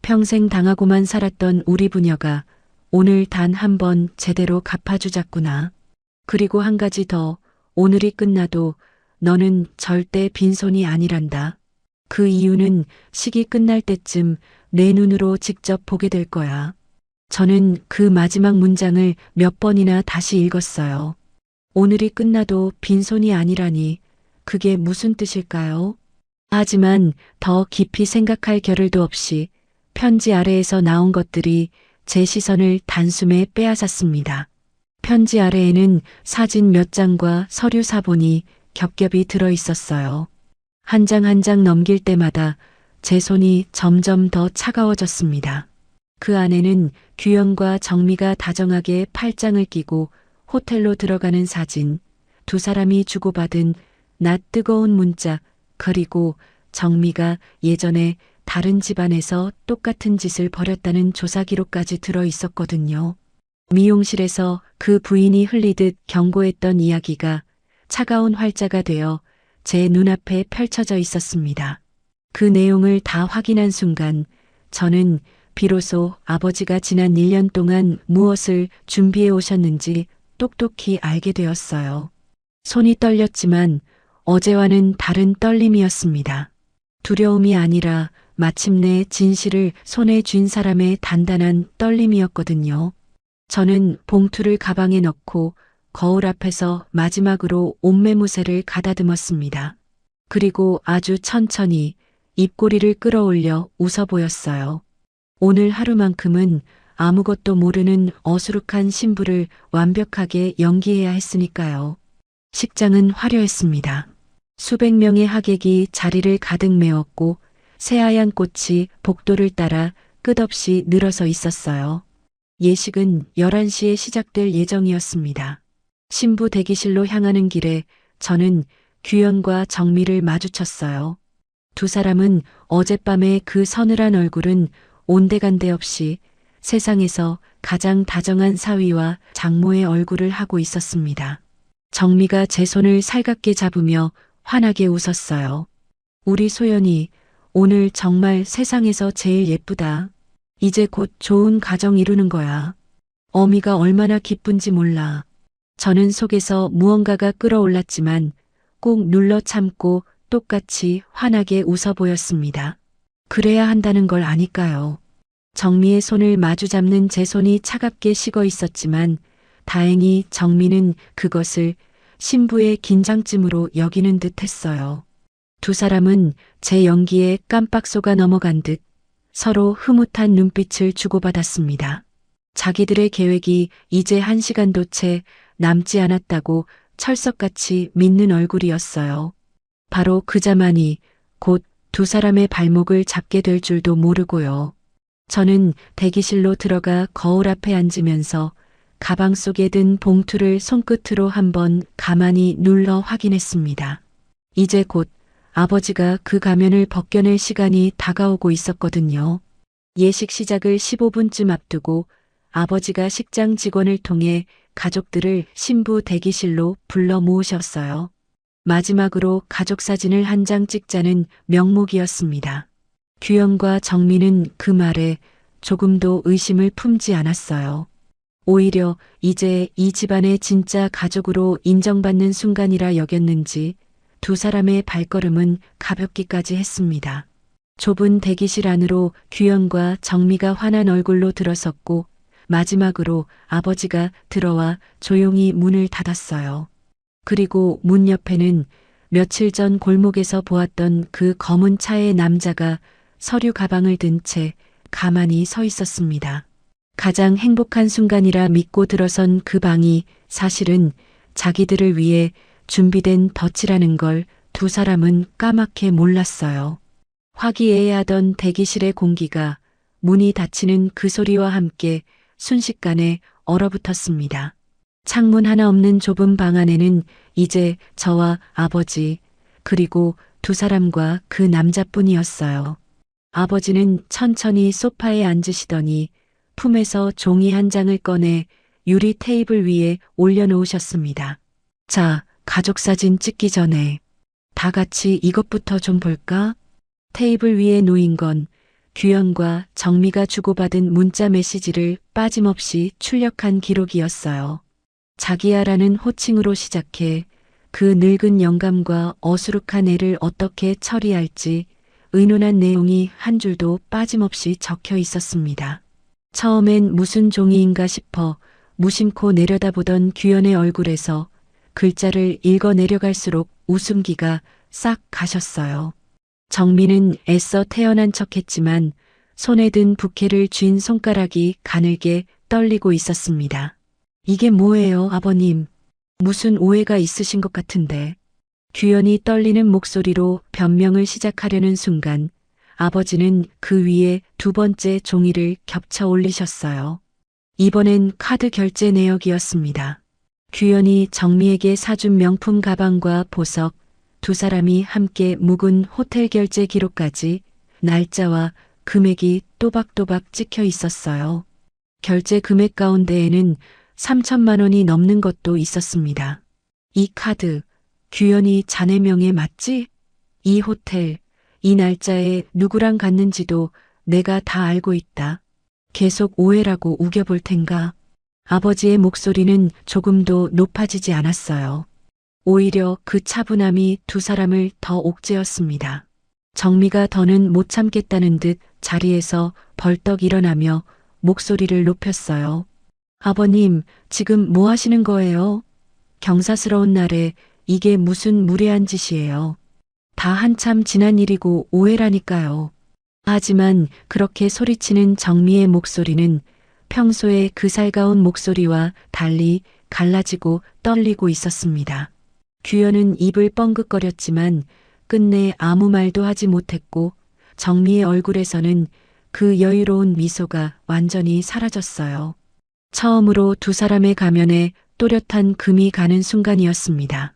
평생 당하고만 살았던 우리 부녀가 오늘 단 한 번 제대로 갚아주자꾸나. 그리고 한 가지 더, 오늘이 끝나도 너는 절대 빈손이 아니란다. 그 이유는 식이 끝날 때쯤 내 눈으로 직접 보게 될 거야. 저는 그 마지막 문장을 몇 번이나 다시 읽었어요. 오늘이 끝나도 빈손이 아니라니 그게 무슨 뜻일까요? 하지만 더 깊이 생각할 겨를도 없이 편지 아래에서 나온 것들이 제 시선을 단숨에 빼앗았습니다. 편지 아래에는 사진 몇 장과 서류 사본이 겹겹이 들어 있었어요. 한 장 한 장 넘길 때마다 제 손이 점점 더 차가워졌습니다. 그 안에는 규현과 정미가 다정하게 팔짱을 끼고 호텔로 들어가는 사진, 두 사람이 주고받은 낯 뜨거운 문자, 그리고 정미가 예전에 다른 집안에서 똑같은 짓을 벌였다는 조사 기록까지 들어 있었거든요. 미용실에서 그 부인이 흘리듯 경고했던 이야기가 차가운 활자가 되어 제 눈앞에 펼쳐져 있었습니다. 그 내용을 다 확인한 순간 저는 비로소 아버지가 지난 1년 동안 무엇을 준비해 오셨는지 똑똑히 알게 되었어요. 손이 떨렸지만 어제와는 다른 떨림이었습니다. 두려움이 아니라 마침내 진실을 손에 쥔 사람의 단단한 떨림이었거든요. 저는 봉투를 가방에 넣고 거울 앞에서 마지막으로 옷매무새를 가다듬었습니다. 그리고 아주 천천히 입꼬리를 끌어올려 웃어 보였어요. 오늘 하루만큼은 아무것도 모르는 어수룩한 신부를 완벽하게 연기해야 했으니까요. 식장은 화려했습니다. 수백 명의 하객이 자리를 가득 메웠고 새하얀 꽃이 복도를 따라 끝없이 늘어서 있었어요. 예식은 11시에 시작될 예정이었습니다. 신부 대기실로 향하는 길에 저는 규현과 정미를 마주쳤어요. 두 사람은 어젯밤의 그 서늘한 얼굴은 온데간데 없이 세상에서 가장 다정한 사위와 장모의 얼굴을 하고 있었습니다. 정미가 제 손을 살갑게 잡으며 환하게 웃었어요. 우리 소연이 오늘 정말 세상에서 제일 예쁘다. 이제 곧 좋은 가정 이루는 거야. 어미가 얼마나 기쁜지 몰라. 저는 속에서 무언가가 끌어올랐지만 꼭 눌러 참고 똑같이 환하게 웃어 보였습니다. 그래야 한다는 걸 아니까요. 정미의 손을 마주 잡는 제 손이 차갑게 식어 있었지만 다행히 정미는 그것을 신부의 긴장쯤으로 여기는 듯 했어요. 두 사람은 제 연기에 깜빡 속아 넘어간 듯 서로 흐뭇한 눈빛을 주고받았습니다. 자기들의 계획이 이제 1시간도 채 남지 않았다고 철석같이 믿는 얼굴이었어요. 바로 그자만이 곧 두 사람의 발목을 잡게 될 줄도 모르고요. 저는 대기실로 들어가 거울 앞에 앉으면서 가방 속에 든 봉투를 손끝으로 한번 가만히 눌러 확인했습니다. 이제 곧 아버지가 그 가면을 벗겨낼 시간이 다가오고 있었거든요. 예식 시작을 15분쯤 앞두고 아버지가 식장 직원을 통해 가족들을 신부 대기실로 불러 모으셨어요. 마지막으로 가족 사진을 한 장 찍자는 명목이었습니다. 규현과 정민은 그 말에 조금도 의심을 품지 않았어요. 오히려 이제 이 집안의 진짜 가족으로 인정받는 순간이라 여겼는지 두 사람의 발걸음은 가볍기까지 했습니다. 좁은 대기실 안으로 규현과 정미가 환한 얼굴로 들어섰고 마지막으로 아버지가 들어와 조용히 문을 닫았어요. 그리고 문 옆에는 며칠 전 골목에서 보았던 그 검은 차의 남자가 서류 가방을 든 채 가만히 서 있었습니다. 가장 행복한 순간이라 믿고 들어선 그 방이 사실은 자기들을 위해 준비된 덫이라는 걸 두 사람은 까맣게 몰랐어요. 화기애애하던 대기실의 공기가 문이 닫히는 그 소리와 함께 순식간에 얼어붙었습니다. 창문 하나 없는 좁은 방 안에는 이제 저와 아버지 그리고 두 사람과 그 남자뿐이었어요. 아버지는 천천히 소파에 앉으시더니 품에서 종이 한 장을 꺼내 유리 테이블 위에 올려놓으셨습니다. 자, 가족사진 찍기 전에 다 같이 이것부터 좀 볼까? 테이블 위에 놓인 건 규현과 정미가 주고받은 문자 메시지를 빠짐없이 출력한 기록이었어요. 자기야라는 호칭으로 시작해 그 늙은 영감과 어수룩한 애를 어떻게 처리할지 의논한 내용이 한 줄도 빠짐없이 적혀 있었습니다. 처음엔 무슨 종이인가 싶어 무심코 내려다보던 규현의 얼굴에서 글자를 읽어 내려갈수록 웃음기가 싹 가셨어요. 정민은 애써 태연한 척했지만 손에 든 부케를 쥔 손가락이 가늘게 떨리고 있었습니다. 이게 뭐예요, 아버님? 무슨 오해가 있으신 것 같은데. 규현이 떨리는 목소리로 변명을 시작하려는 순간 아버지는 그 위에 두 번째 종이를 겹쳐 올리셨어요. 이번엔 카드 결제 내역이었습니다. 규현이 정미에게 사준 명품 가방과 보석, 두 사람이 함께 묵은 호텔 결제 기록까지 날짜와 금액이 또박또박 찍혀 있었어요. 결제 금액 가운데에는 3천만 원이 넘는 것도 있었습니다. 이 카드, 규현이 자네 명에 맞지? 이 호텔, 이 날짜에 누구랑 갔는지도 내가 다 알고 있다. 계속 오해라고 우겨볼 텐가? 아버지의 목소리는 조금도 높아지지 않았어요. 오히려 그 차분함이 두 사람을 더 옥죄었습니다. 정미가 더는 못 참겠다는 듯 자리에서 벌떡 일어나며 목소리를 높였어요. 아버님, 지금 뭐 하시는 거예요? 경사스러운 날에 이게 무슨 무례한 짓이에요. 다 한참 지난 일이고 오해라니까요. 하지만 그렇게 소리치는 정미의 목소리는 평소의 그 살가운 목소리와 달리 갈라지고 떨리고 있었습니다. 규현은 입을 뻥긋거렸지만 끝내 아무 말도 하지 못했고 정미의 얼굴에서는 그 여유로운 미소가 완전히 사라졌어요. 처음으로 두 사람의 가면에 또렷한 금이 가는 순간이었습니다.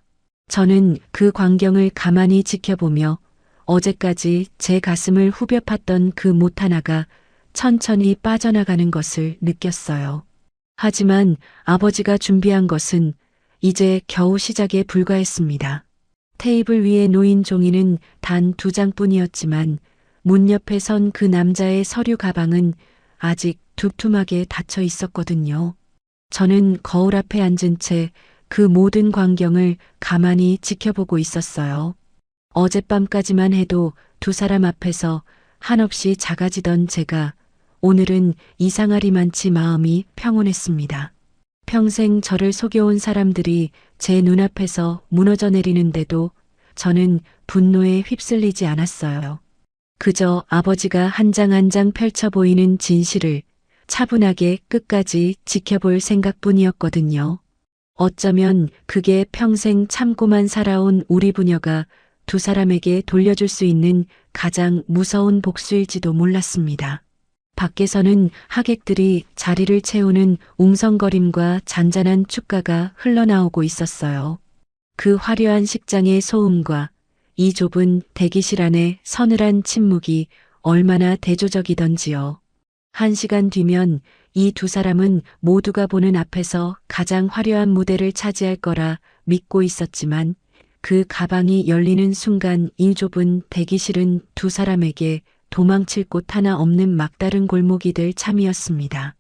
저는 그 광경을 가만히 지켜보며 어제까지 제 가슴을 후벼 팠던 그 못 하나가 천천히 빠져나가는 것을 느꼈어요. 하지만 아버지가 준비한 것은 이제 겨우 시작에 불과했습니다. 테이블 위에 놓인 종이는 단 2장뿐이었지만 문 옆에 선 그 남자의 서류 가방은 아직 두툼하게 닫혀 있었거든요. 저는 거울 앞에 앉은 채 그 모든 광경을 가만히 지켜보고 있었어요. 어젯밤까지만 해도 두 사람 앞에서 한없이 작아지던 제가 오늘은 이상하리만치 마음이 평온했습니다. 평생 저를 속여온 사람들이 제 눈앞에서 무너져 내리는데도 저는 분노에 휩쓸리지 않았어요. 그저 아버지가 한 장 한 장 펼쳐 보이는 진실을 차분하게 끝까지 지켜볼 생각뿐이었거든요. 어쩌면 그게 평생 참고만 살아온 우리 부녀가 두 사람에게 돌려줄 수 있는 가장 무서운 복수일지도 몰랐습니다. 밖에서는 하객들이 자리를 채우는 웅성거림과 잔잔한 축가가 흘러나오고 있었어요. 그 화려한 식장의 소음과 이 좁은 대기실 안의 서늘한 침묵이 얼마나 대조적이던지요. 1시간 뒤면 이 두 사람은 모두가 보는 앞에서 가장 화려한 무대를 차지할 거라 믿고 있었지만 그 가방이 열리는 순간 이 좁은 대기실은 두 사람에게 도망칠 곳 하나 없는 막다른 골목이 될 참이었습니다.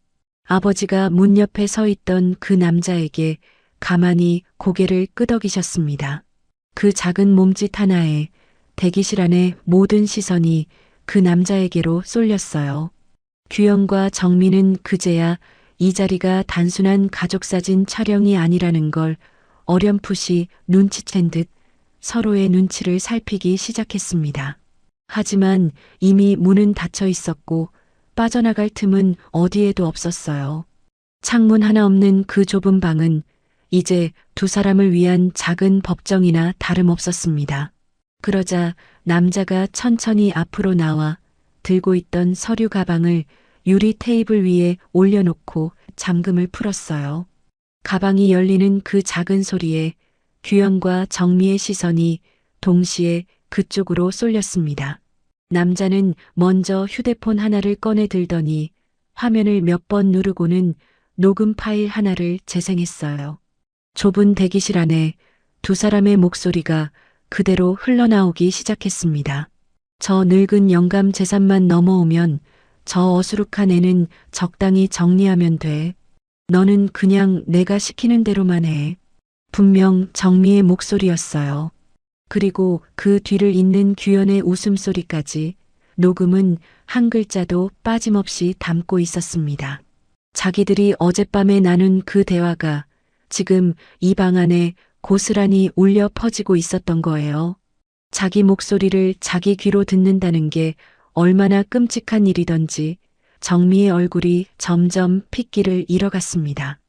아버지가 문 옆에 서 있던 그 남자에게 가만히 고개를 끄덕이셨습니다. 그 작은 몸짓 하나에 대기실 안의 모든 시선이 그 남자에게로 쏠렸어요. 규현과 정민은 그제야 이 자리가 단순한 가족사진 촬영이 아니라는 걸 어렴풋이 눈치챈 듯 서로의 눈치를 살피기 시작했습니다. 하지만 이미 문은 닫혀 있었고 빠져나갈 틈은 어디에도 없었어요. 창문 하나 없는 그 좁은 방은 이제 두 사람을 위한 작은 법정이나 다름없었습니다. 그러자 남자가 천천히 앞으로 나와 들고 있던 서류 가방을 유리 테이블 위에 올려놓고 잠금을 풀었어요. 가방이 열리는 그 작은 소리에 규현과 정미의 시선이 동시에 그쪽으로 쏠렸습니다. 남자는 먼저 휴대폰 하나를 꺼내 들더니 화면을 몇 번 누르고는 녹음 파일 하나를 재생했어요. 좁은 대기실 안에 두 사람의 목소리가 그대로 흘러나오기 시작했습니다. 저 늙은 영감 재산만 넘어오면 저 어수룩한 애는 적당히 정리하면 돼. 너는 그냥 내가 시키는 대로만 해. 분명 정미의 목소리였어요. 그리고 그 뒤를 잇는 규현의 웃음소리까지 녹음은 한 글자도 빠짐없이 담고 있었습니다. 자기들이 어젯밤에 나눈 그 대화가 지금 이 방 안에 고스란히 울려 퍼지고 있었던 거예요. 자기 목소리를 자기 귀로 듣는다는 게 얼마나 끔찍한 일이던지 정미의 얼굴이 점점 핏기를 잃어갔습니다.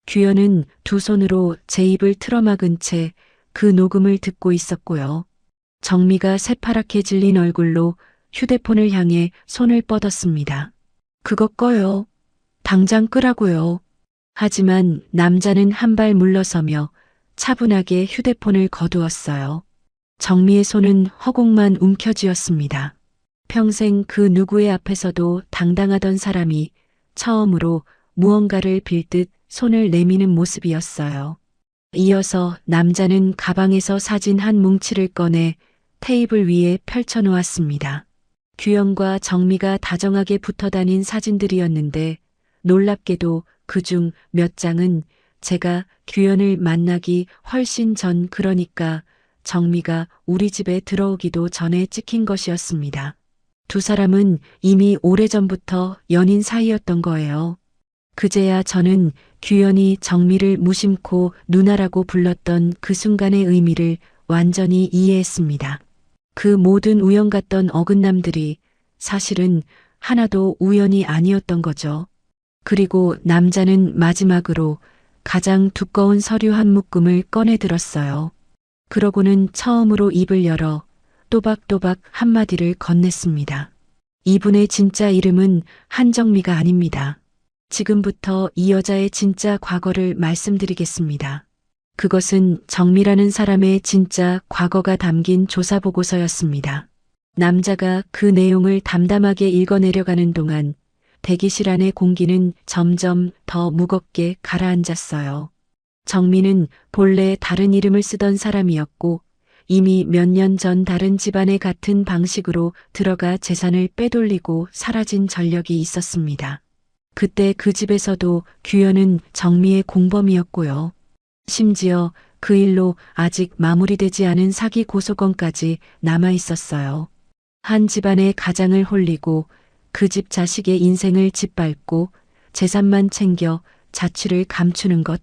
규현은 두 손으로 제 입을 틀어막은 채 그 녹음을 듣고 있었고요. 정미가 새파랗게 질린 얼굴로 휴대폰을 향해 손을 뻗었습니다. 그거 꺼요. 당장 끄라고요. 하지만 남자는 한 발 물러서며 차분하게 휴대폰을 거두었어요. 정미의 손은 허공만 움켜쥐었습니다. 평생 그 누구의 앞에서도 당당하던 사람이 처음으로 무언가를 빌듯 손을 내미는 모습이었어요. 이어서 남자는 가방에서 사진 한 뭉치를 꺼내 테이블 위에 펼쳐놓았습니다. 규현과 정미가 다정하게 붙어 다닌 사진들이었는데 놀랍게도 그중 몇 장은 제가 규현을 만나기 훨씬 전, 그러니까 정미가 우리 집에 들어오기도 전에 찍힌 것이었습니다. 두 사람은 이미 오래전부터 연인 사이였던 거예요. 그제야 저는 규현이 정미를 무심코 누나라고 불렀던 그 순간의 의미를 완전히 이해했습니다. 그 모든 우연 같던 어긋남들이 사실은 하나도 우연이 아니었던 거죠. 그리고 남자는 마지막으로 가장 두꺼운 서류 한 묶음을 꺼내 들었어요. 그러고는 처음으로 입을 열어 또박또박 한마디를 건넸습니다. 이분의 진짜 이름은 한정미가 아닙니다. 지금부터 이 여자의 진짜 과거를 말씀드리겠습니다. 그것은 정미라는 사람의 진짜 과거가 담긴 조사보고서였습니다. 남자가 그 내용을 담담하게 읽어내려가는 동안 대기실 안의 공기는 점점 더 무겁게 가라앉았어요. 정민은 본래 다른 이름을 쓰던 사람이었고 이미 몇 년 전 다른 집안에 같은 방식으로 들어가 재산을 빼돌리고 사라진 전력이 있었습니다. 그때 그 집에서도 규현은 정미의 공범이었고요. 심지어 그 일로 아직 마무리되지 않은 사기 고소건까지 남아 있었어요. 한 집안의 가장을 홀리고 그 집 자식의 인생을 짓밟고 재산만 챙겨 자취를 감추는 것.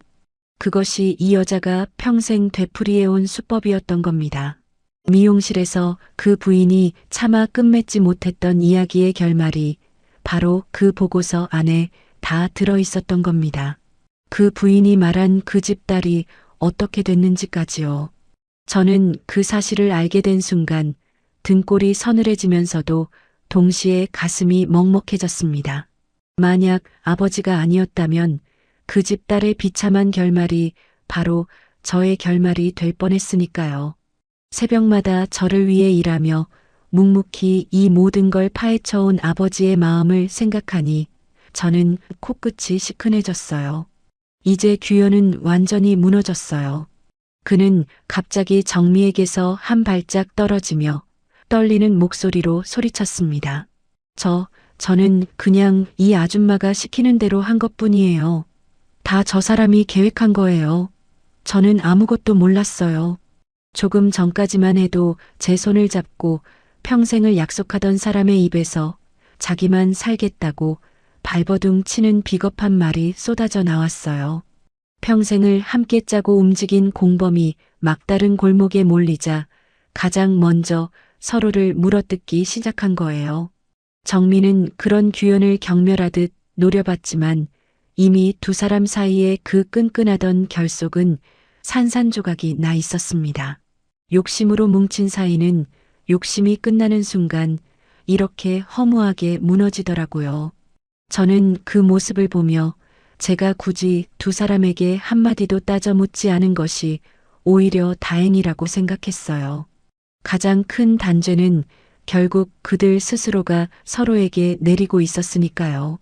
그것이 이 여자가 평생 되풀이해온 수법이었던 겁니다. 미용실에서 그 부인이 차마 끝맺지 못했던 이야기의 결말이 바로 그 보고서 안에 다 들어 있었던 겁니다. 그 부인이 말한 그 집 딸이 어떻게 됐는지까지요. 저는 그 사실을 알게 된 순간 등골이 서늘해지면서도 동시에 가슴이 먹먹해졌습니다. 만약 아버지가 아니었다면 그 집 딸의 비참한 결말이 바로 저의 결말이 될 뻔했으니까요. 새벽마다 저를 위해 일하며 묵묵히 이 모든 걸 파헤쳐온 아버지의 마음을 생각하니 저는 코끝이 시큰해졌어요. 이제 규현은 완전히 무너졌어요. 그는 갑자기 정미에게서 한 발짝 떨어지며 떨리는 목소리로 소리쳤습니다. 저는 그냥 이 아줌마가 시키는 대로 한 것뿐이에요. 다 저 사람이 계획한 거예요. 저는 아무것도 몰랐어요. 조금 전까지만 해도 제 손을 잡고 평생을 약속하던 사람의 입에서 자기만 살겠다고 발버둥 치는 비겁한 말이 쏟아져 나왔어요. 평생을 함께 짜고 움직인 공범이 막다른 골목에 몰리자 가장 먼저 서로를 물어뜯기 시작한 거예요. 정민은 그런 규현을 경멸하듯 노려봤지만 이미 두 사람 사이에 그 끈끈하던 결속은 산산조각이 나 있었습니다. 욕심으로 뭉친 사이는 욕심이 끝나는 순간 이렇게 허무하게 무너지더라고요. 저는 그 모습을 보며 제가 굳이 두 사람에게 한마디도 따져 묻지 않은 것이 오히려 다행이라고 생각했어요. 가장 큰 단죄는 결국 그들 스스로가 서로에게 내리고 있었으니까요.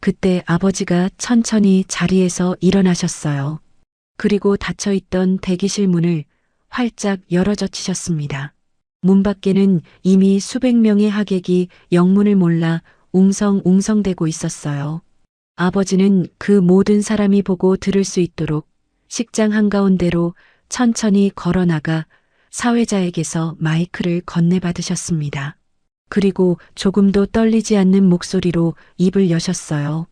그때 아버지가 천천히 자리에서 일어나셨어요. 그리고 닫혀있던 대기실 문을 활짝 열어젖히셨습니다. 문 밖에는 이미 수백 명의 하객이 영문을 몰라 웅성웅성대고 있었어요. 아버지는 그 모든 사람이 보고 들을 수 있도록 식장 한가운데로 천천히 걸어나가 사회자에게서 마이크를 건네받으셨습니다. 그리고 조금도 떨리지 않는 목소리로 입을 여셨어요.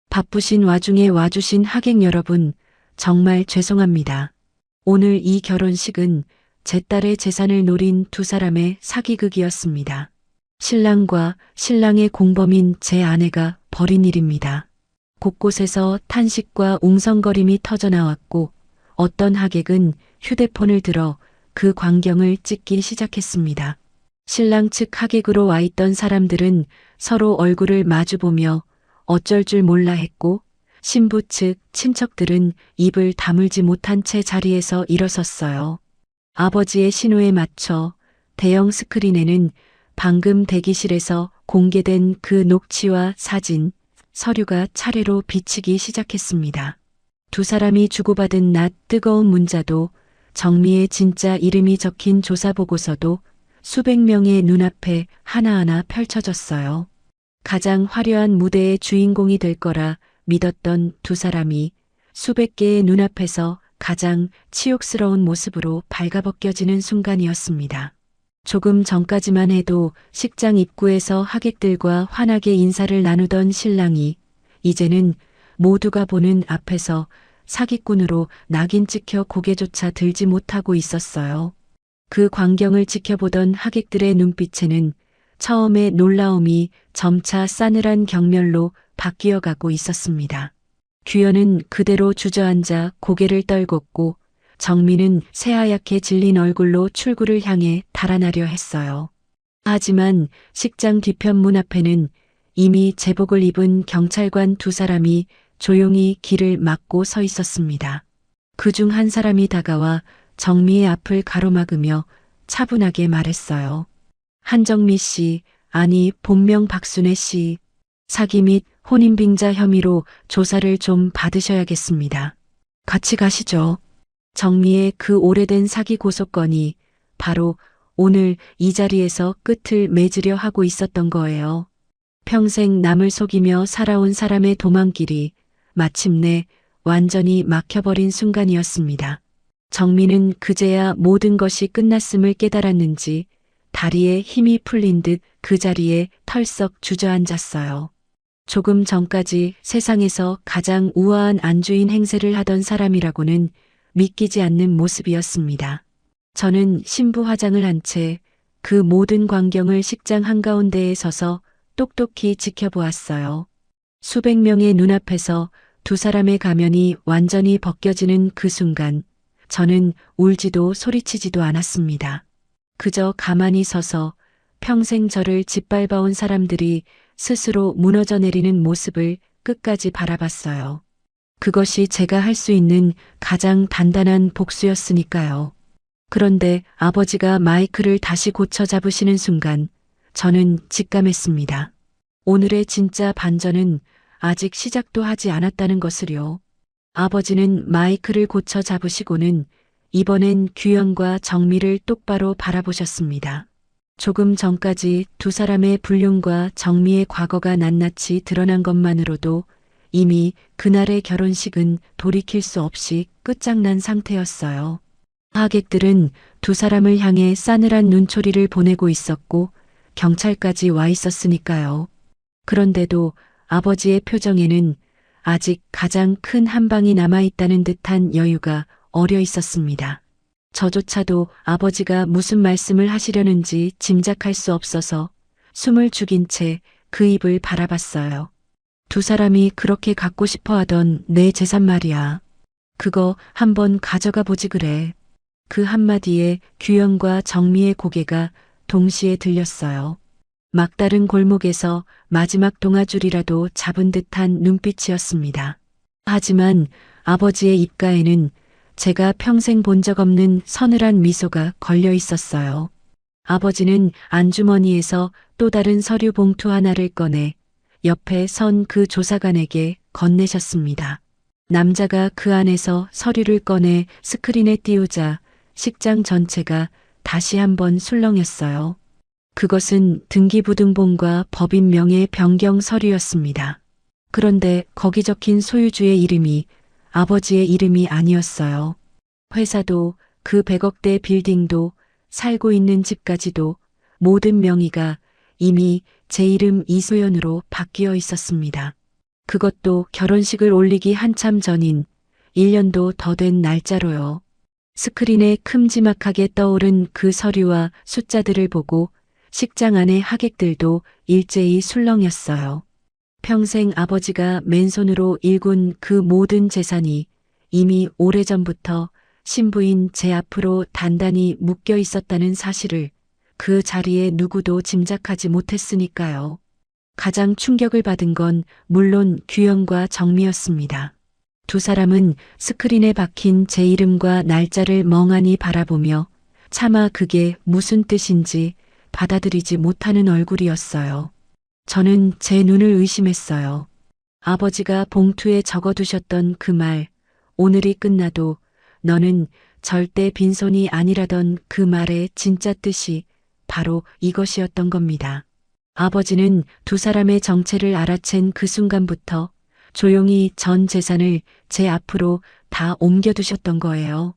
바쁘신 와중에 와주신 하객 여러분, 정말 죄송합니다. 오늘 이 결혼식은 제 딸의 재산을 노린 두 사람의 사기극이었습니다. 신랑과 신랑의 공범인 제 아내가 벌인 일입니다. 곳곳에서 탄식과 웅성거림이 터져나왔고 어떤 하객은 휴대폰을 들어 그 광경을 찍기 시작했습니다. 신랑 측 하객으로 와 있던 사람들은 서로 얼굴을 마주보며 어쩔 줄 몰라 했고 신부 측 친척들은 입을 다물지 못한 채 자리에서 일어섰어요. 아버지의 신호에 맞춰 대형 스크린에는 방금 대기실에서 공개된 그 녹취와 사진, 서류가 차례로 비치기 시작했습니다. 두 사람이 주고받은 낯 뜨거운 문자도 정미의 진짜 이름이 적힌 조사보고서도 수백 명의 눈앞에 하나하나 펼쳐졌어요. 가장 화려한 무대의 주인공이 될 거라 믿었던 두 사람이 수백 개의 눈앞에서 가장 치욕스러운 모습으로 발가벗겨지는 순간이었습니다. 조금 전까지만 해도 식장 입구에서 하객들과 환하게 인사를 나누던 신랑이 이제는 모두가 보는 앞에서 사기꾼으로 낙인 찍혀 고개조차 들지 못하고 있었어요. 그 광경을 지켜보던 하객들의 눈빛에는 처음의 놀라움이 점차 싸늘한 경멸로 바뀌어가고 있었습니다. 규현은 그대로 주저앉아 고개를 떨궜고 정민은 새하얗게 질린 얼굴로 출구를 향해 달아나려 했어요. 하지만 식장 뒤편 문 앞에는 이미 제복을 입은 경찰관 두 사람이 조용히 길을 막고 서 있었습니다. 그중 한 사람이 다가와 정미의 앞을 가로막으며 차분하게 말했어요. 한정미 씨, 아니 본명 박순애 씨, 사기 및 혼인빙자 혐의로 조사를 좀 받으셔야겠습니다. 같이 가시죠. 정미의 그 오래된 사기 고소건이 바로 오늘 이 자리에서 끝을 맺으려 하고 있었던 거예요. 평생 남을 속이며 살아온 사람의 도망길이 마침내 완전히 막혀버린 순간이었습니다. 정미는 그제야 모든 것이 끝났음을 깨달았는지 다리에 힘이 풀린 듯 그 자리에 털썩 주저앉았어요. 조금 전까지 세상에서 가장 우아한 안주인 행세를 하던 사람이라고는 믿기지 않는 모습이었습니다. 저는 신부 화장을 한 채 그 모든 광경을 식장 한가운데에 서서 똑똑히 지켜보았어요. 수백 명의 눈앞에서 두 사람의 가면이 완전히 벗겨지는 그 순간 저는 울지도 소리치지도 않았습니다. 그저 가만히 서서 평생 저를 짓밟아온 사람들이 스스로 무너져 내리는 모습을 끝까지 바라봤어요. 그것이 제가 할 수 있는 가장 단단한 복수였으니까요. 그런데 아버지가 마이크를 다시 고쳐 잡으시는 순간 저는 직감했습니다. 오늘의 진짜 반전은 아직 시작도 하지 않았다는 것을요. 아버지는 마이크를 고쳐 잡으시고는 이번엔 규현과 정미를 똑바로 바라보셨습니다. 조금 전까지 두 사람의 불륜과 정미의 과거가 낱낱이 드러난 것만으로도 이미 그날의 결혼식은 돌이킬 수 없이 끝장난 상태였어요. 하객들은 두 사람을 향해 싸늘한 눈초리를 보내고 있었고 경찰까지 와 있었으니까요. 그런데도 아버지의 표정에는 아직 가장 큰 한방이 남아있다는 듯한 여유가 어려 있었습니다. 저조차도 아버지가 무슨 말씀을 하시려는지 짐작할 수 없어서 숨을 죽인 채 그 입을 바라봤어요. 두 사람이 그렇게 갖고 싶어 하던 내 재산 말이야. 그거 한번 가져가 보지 그래. 그 한마디에 규현과 정미의 고개가 동시에 들렸어요. 막다른 골목에서 마지막 동아줄이라도 잡은 듯한 눈빛이었습니다. 하지만 아버지의 입가에는 제가 평생 본 적 없는 서늘한 미소가 걸려 있었어요. 아버지는 안주머니에서 또 다른 서류 봉투 하나를 꺼내 옆에 선 그 조사관에게 건네셨습니다. 남자가 그 안에서 서류를 꺼내 스크린에 띄우자 식장 전체가 다시 한번 술렁였어요. 그것은 등기부등본과 법인 명의 변경 서류였습니다. 그런데 거기 적힌 소유주의 이름이 아버지의 이름이 아니었어요. 회사도 그 100억대 빌딩도 살고 있는 집까지도 모든 명의가 이미 제 이름 이소연으로 바뀌어 있었습니다. 그것도 결혼식을 올리기 한참 전인 1년도 더 된 날짜로요. 스크린에 큼지막하게 떠오른 그 서류와 숫자들을 보고 식장 안의 하객들도 일제히 술렁였어요. 평생 아버지가 맨손으로 일군 그 모든 재산이 이미 오래전부터 신부인 제 앞으로 단단히 묶여 있었다는 사실을 그 자리에 누구도 짐작하지 못했으니까요. 가장 충격을 받은 건 물론 규현과 정미였습니다. 두 사람은 스크린에 박힌 제 이름과 날짜를 멍하니 바라보며 차마 그게 무슨 뜻인지 받아들이지 못하는 얼굴이었어요. 저는 제 눈을 의심했어요. 아버지가 봉투에 적어두셨던 그 말, 오늘이 끝나도 너는 절대 빈손이 아니라던 그 말의 진짜 뜻이 바로 이것이었던 겁니다. 아버지는 두 사람의 정체를 알아챈 그 순간부터 조용히 전 재산을 제 앞으로 다 옮겨두셨던 거예요.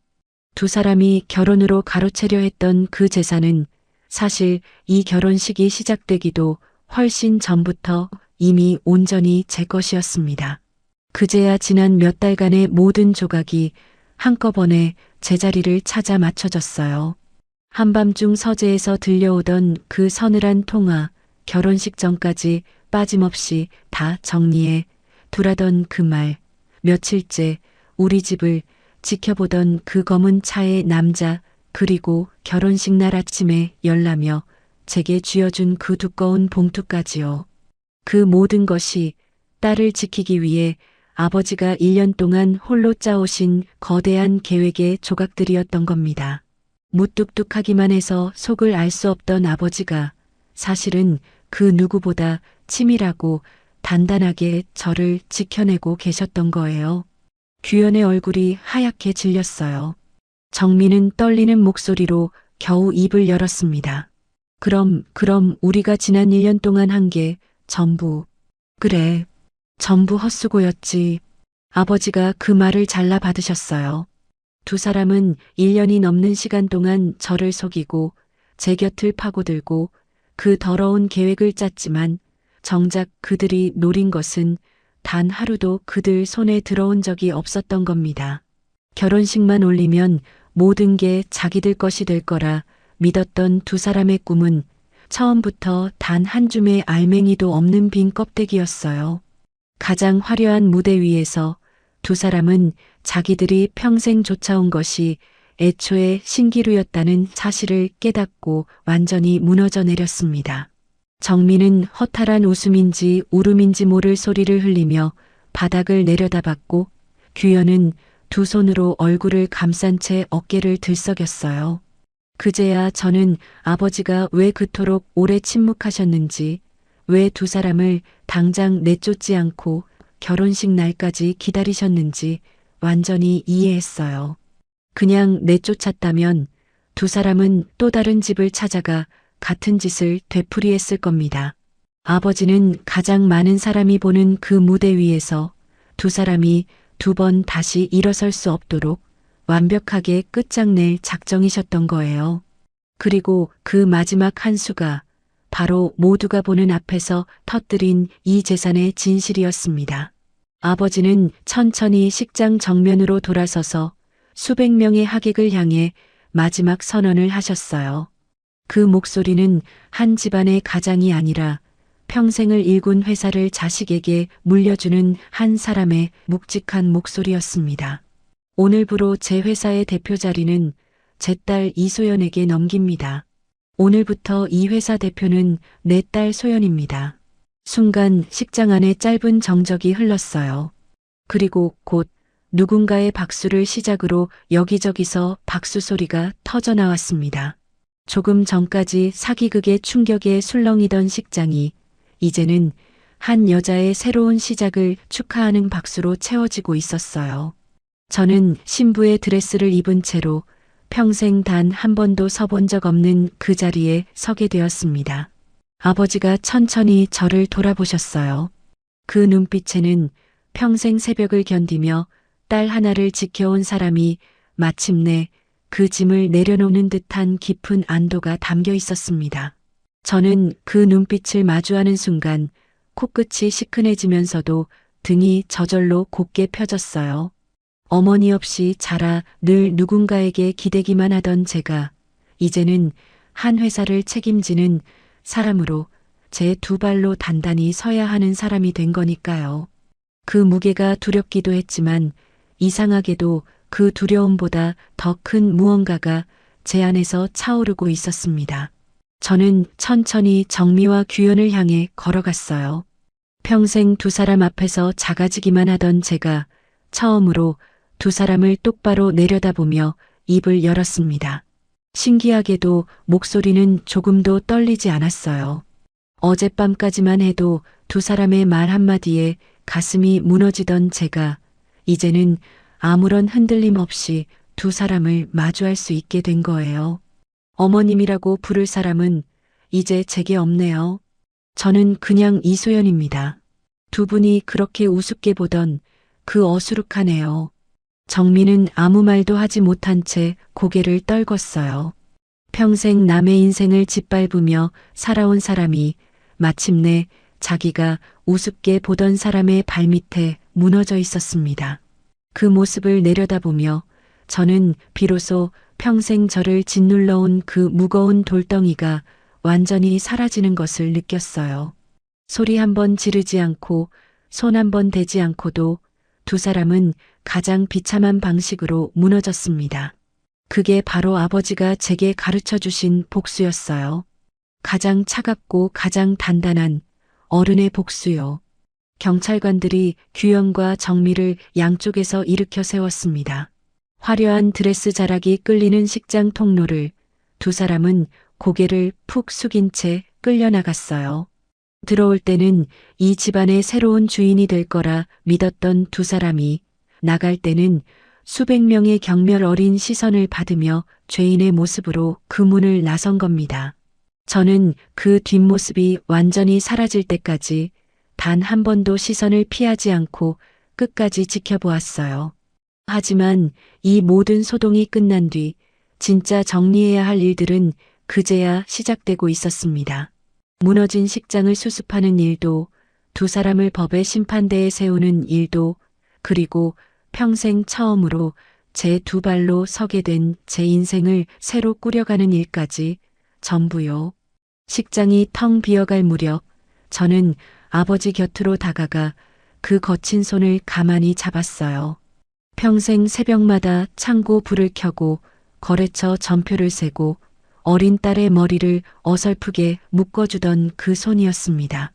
두 사람이 결혼으로 가로채려 했던 그 재산은 사실 이 결혼식이 시작되기도 훨씬 전부터 이미 온전히 제 것이었습니다. 그제야 지난 몇 달간의 모든 조각이 한꺼번에 제자리를 찾아 맞춰졌어요. 한밤중 서재에서 들려오던 그 서늘한 통화, 결혼식 전까지 빠짐없이 다 정리해 두라던 그 말, 며칠째 우리 집을 지켜보던 그 검은 차의 남자, 그리고 결혼식 날 아침에 열나며 제게 쥐어준 그 두꺼운 봉투까지요. 그 모든 것이 딸을 지키기 위해 아버지가 1년 동안 홀로 짜오신 거대한 계획의 조각들이었던 겁니다. 무뚝뚝하기만 해서 속을 알 수 없던 아버지가 사실은 그 누구보다 치밀하고 단단하게 저를 지켜내고 계셨던 거예요. 규현의 얼굴이 하얗게 질렸어요. 정민은 떨리는 목소리로 겨우 입을 열었습니다. 그럼 우리가 지난 1년 동안 한 게 전부, 그래, 전부 헛수고였지. 아버지가 그 말을 잘라 받으셨어요. 두 사람은 1년이 넘는 시간 동안 저를 속이고 제 곁을 파고들고 그 더러운 계획을 짰지만 정작 그들이 노린 것은 단 하루도 그들 손에 들어온 적이 없었던 겁니다. 결혼식만 올리면 모든 게 자기들 것이 될 거라 믿었던 두 사람의 꿈은 처음부터 단 한 줌의 알맹이도 없는 빈 껍데기였어요. 가장 화려한 무대 위에서 두 사람은 자기들이 평생 쫓아온 것이 애초에 신기루였다는 사실을 깨닫고 완전히 무너져 내렸습니다. 정민은 허탈한 웃음인지 울음인지 모를 소리를 흘리며 바닥을 내려다봤고 규현은 두 손으로 얼굴을 감싼 채 어깨를 들썩였어요. 그제야 저는 아버지가 왜 그토록 오래 침묵하셨는지, 왜 두 사람을 당장 내쫓지 않고 결혼식 날까지 기다리셨는지 완전히 이해했어요. 그냥 내쫓았다면 두 사람은 또 다른 집을 찾아가 같은 짓을 되풀이했을 겁니다. 아버지는 가장 많은 사람이 보는 그 무대 위에서 두 사람이 두 번 다시 일어설 수 없도록 완벽하게 끝장낼 작정이셨던 거예요. 그리고 그 마지막 한 수가 바로 모두가 보는 앞에서 터뜨린 이 재산의 진실이었습니다. 아버지는 천천히 식장 정면으로 돌아서서 수백 명의 하객을 향해 마지막 선언을 하셨어요. 그 목소리는 한 집안의 가장이 아니라 평생을 일군 회사를 자식에게 물려주는 한 사람의 묵직한 목소리였습니다. 오늘부로 제 회사의 대표 자리는 제 딸 이소연에게 넘깁니다. 오늘부터 이 회사 대표는 내 딸 소연입니다. 순간 식장 안에 짧은 정적이 흘렀어요. 그리고 곧 누군가의 박수를 시작으로 여기저기서 박수 소리가 터져 나왔습니다. 조금 전까지 사기극의 충격에 술렁이던 식장이 이제는 한 여자의 새로운 시작을 축하하는 박수로 채워지고 있었어요. 저는 신부의 드레스를 입은 채로 평생 단 한 번도 서본 적 없는 그 자리에 서게 되었습니다. 아버지가 천천히 저를 돌아보셨어요. 그 눈빛에는 평생 새벽을 견디며 딸 하나를 지켜온 사람이 마침내 그 짐을 내려놓는 듯한 깊은 안도가 담겨 있었습니다. 저는 그 눈빛을 마주하는 순간 코끝이 시큰해지면서도 등이 저절로 곧게 펴졌어요. 어머니 없이 자라 늘 누군가에게 기대기만 하던 제가 이제는 한 회사를 책임지는 사람으로 제 두 발로 단단히 서야 하는 사람이 된 거니까요. 그 무게가 두렵기도 했지만 이상하게도 그 두려움보다 더 큰 무언가가 제 안에서 차오르고 있었습니다. 저는 천천히 정미와 규현을 향해 걸어갔어요. 평생 두 사람 앞에서 작아지기만 하던 제가 처음으로 두 사람을 똑바로 내려다보며 입을 열었습니다. 신기하게도 목소리는 조금도 떨리지 않았어요. 어젯밤까지만 해도 두 사람의 말 한마디에 가슴이 무너지던 제가 이제는 아무런 흔들림 없이 두 사람을 마주할 수 있게 된 거예요. 어머님이라고 부를 사람은 이제 제게 없네요. 저는 그냥 이소연입니다. 두 분이 그렇게 우습게 보던 그 어수룩하네요. 정민은 아무 말도 하지 못한 채 고개를 떨궜어요. 평생 남의 인생을 짓밟으며 살아온 사람이 마침내 자기가 우습게 보던 사람의 발밑에 무너져 있었습니다. 그 모습을 내려다보며 저는 비로소 평생 저를 짓눌러온 그 무거운 돌덩이가 완전히 사라지는 것을 느꼈어요. 소리 한 번 지르지 않고 손 한 번 대지 않고도 두 사람은 가장 비참한 방식으로 무너졌습니다. 그게 바로 아버지가 제게 가르쳐 주신 복수였어요. 가장 차갑고 가장 단단한 어른의 복수요. 경찰관들이 규현과 정미를 양쪽에서 일으켜 세웠습니다. 화려한 드레스 자락이 끌리는 식장 통로를 두 사람은 고개를 푹 숙인 채 끌려나갔어요. 들어올 때는 이 집안의 새로운 주인이 될 거라 믿었던 두 사람이 나갈 때는 수백 명의 경멸 어린 시선을 받으며 죄인의 모습으로 그 문을 나선 겁니다. 저는 그 뒷모습이 완전히 사라질 때까지 단 한 번도 시선을 피하지 않고 끝까지 지켜보았어요. 하지만 이 모든 소동이 끝난 뒤 진짜 정리해야 할 일들은 그제야 시작되고 있었습니다. 무너진 식장을 수습하는 일도, 두 사람을 법의 심판대에 세우는 일도, 그리고 평생 처음으로 제 두 발로 서게 된 제 인생을 새로 꾸려가는 일까지 전부요. 식장이 텅 비어갈 무렵 저는 아버지 곁으로 다가가 그 거친 손을 가만히 잡았어요. 평생 새벽마다 창고 불을 켜고 거래처 전표를 세고 어린 딸의 머리를 어설프게 묶어주던 그 손이었습니다.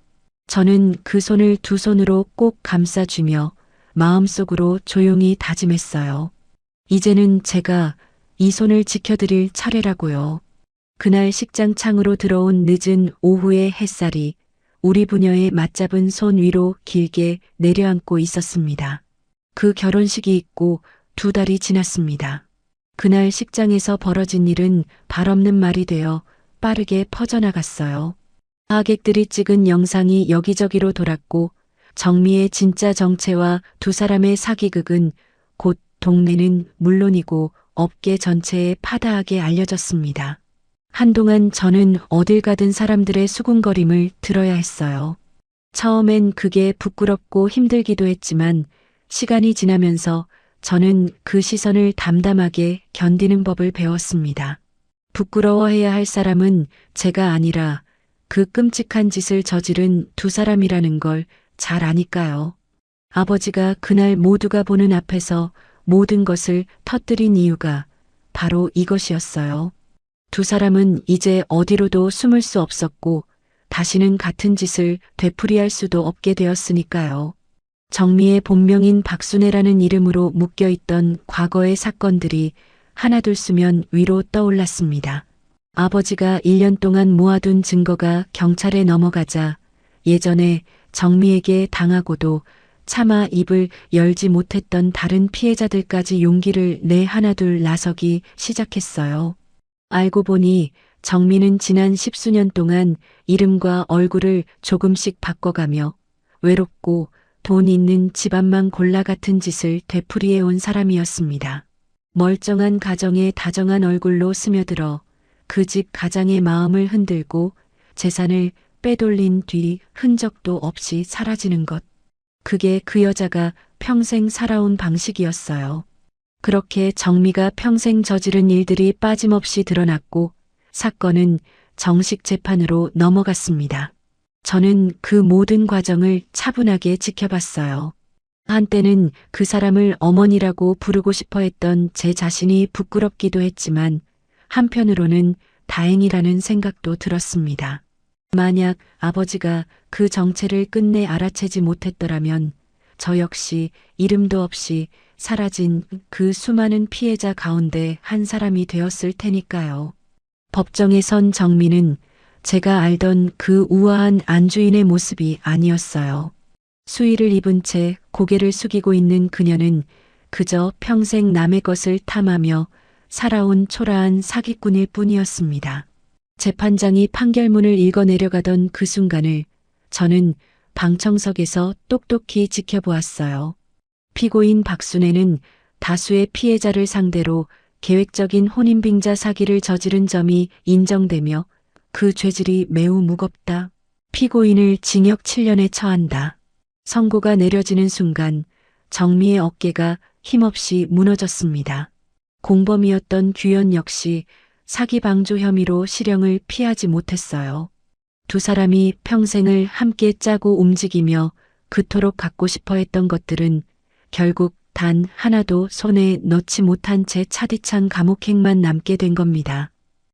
저는 그 손을 두 손으로 꼭 감싸주며 마음속으로 조용히 다짐했어요. 이제는 제가 이 손을 지켜드릴 차례라고요. 그날 식장 창으로 들어온 늦은 오후의 햇살이 우리 부녀의 맞잡은 손 위로 길게 내려앉고 있었습니다. 그 결혼식이 있고 두 달이 지났습니다. 그날 식장에서 벌어진 일은 발 없는 말이 되어 빠르게 퍼져나갔어요. 하객들이 찍은 영상이 여기저기로 돌았고 정미의 진짜 정체와 두 사람의 사기극은 곧 동네는 물론이고 업계 전체에 파다하게 알려졌습니다. 한동안 저는 어딜 가든 사람들의 수군거림을 들어야 했어요. 처음엔 그게 부끄럽고 힘들기도 했지만 시간이 지나면서 저는 그 시선을 담담하게 견디는 법을 배웠습니다. 부끄러워해야 할 사람은 제가 아니라 그 끔찍한 짓을 저지른 두 사람이라는 걸 잘 아니까요. 아버지가 그날 모두가 보는 앞에서 모든 것을 터뜨린 이유가 바로 이것이었어요. 두 사람은 이제 어디로도 숨을 수 없었고 다시는 같은 짓을 되풀이할 수도 없게 되었으니까요. 정미의 본명인 박순애라는 이름으로 묶여있던 과거의 사건들이 하나둘 수면 위로 떠올랐습니다. 아버지가 1년 동안 모아둔 증거가 경찰에 넘어가자 예전에 정미에게 당하고도 차마 입을 열지 못했던 다른 피해자들까지 용기를 내 하나둘 나서기 시작했어요. 알고 보니 정미는 지난 10수년 동안 이름과 얼굴을 조금씩 바꿔가며 외롭고 돈 있는 집안만 골라 같은 짓을 되풀이해온 사람이었습니다. 멀쩡한 가정의 다정한 얼굴로 스며들어 그 집 가장의 마음을 흔들고 재산을 빼돌린 뒤 흔적도 없이 사라지는 것. 그게 그 여자가 평생 살아온 방식이었어요. 그렇게 정미가 평생 저지른 일들이 빠짐없이 드러났고 사건은 정식 재판으로 넘어갔습니다. 저는 그 모든 과정을 차분하게 지켜봤어요. 한때는 그 사람을 어머니라고 부르고 싶어 했던 제 자신이 부끄럽기도 했지만 한편으로는 다행이라는 생각도 들었습니다. 만약 아버지가 그 정체를 끝내 알아채지 못했더라면 저 역시 이름도 없이 사라진 그 수많은 피해자 가운데 한 사람이 되었을 테니까요. 법정에 선 정미는 제가 알던 그 우아한 안주인의 모습이 아니었어요. 수의를 입은 채 고개를 숙이고 있는 그녀는 그저 평생 남의 것을 탐하며 살아온 초라한 사기꾼일 뿐이었습니다. 재판장이 판결문을 읽어 내려가던 그 순간을 저는 방청석에서 똑똑히 지켜보았어요. 피고인 박순애는 다수의 피해자를 상대로 계획적인 혼인빙자 사기를 저지른 점이 인정되며 그 죄질이 매우 무겁다. 피고인을 징역 7년에 처한다. 선고가 내려지는 순간 정미의 어깨가 힘없이 무너졌습니다. 공범이었던 규현 역시 사기 방조 혐의로 실형을 피하지 못했어요. 두 사람이 평생을 함께 짜고 움직이며 그토록 갖고 싶어 했던 것들은 결국 단 하나도 손에 넣지 못한 채 차디찬 감옥행만 남게 된 겁니다.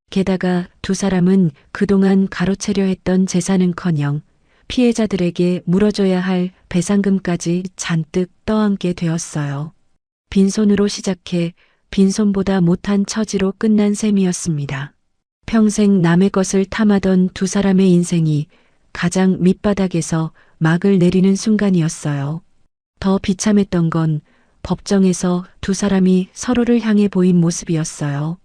게다가 두 사람은 그동안 가로채려 했던 재산은커녕 피해자들에게 물어줘야 할 배상금까지 잔뜩 떠안게 되었어요. 빈손으로 시작해 빈손보다 못한 처지로 끝난 셈이었습니다. 평생 남의 것을 탐하던 두 사람의 인생이 가장 밑바닥에서 막을 내리는 순간이었어요. 더 비참했던 건 법정에서 두 사람이 서로를 향해 보인 모습이었어요.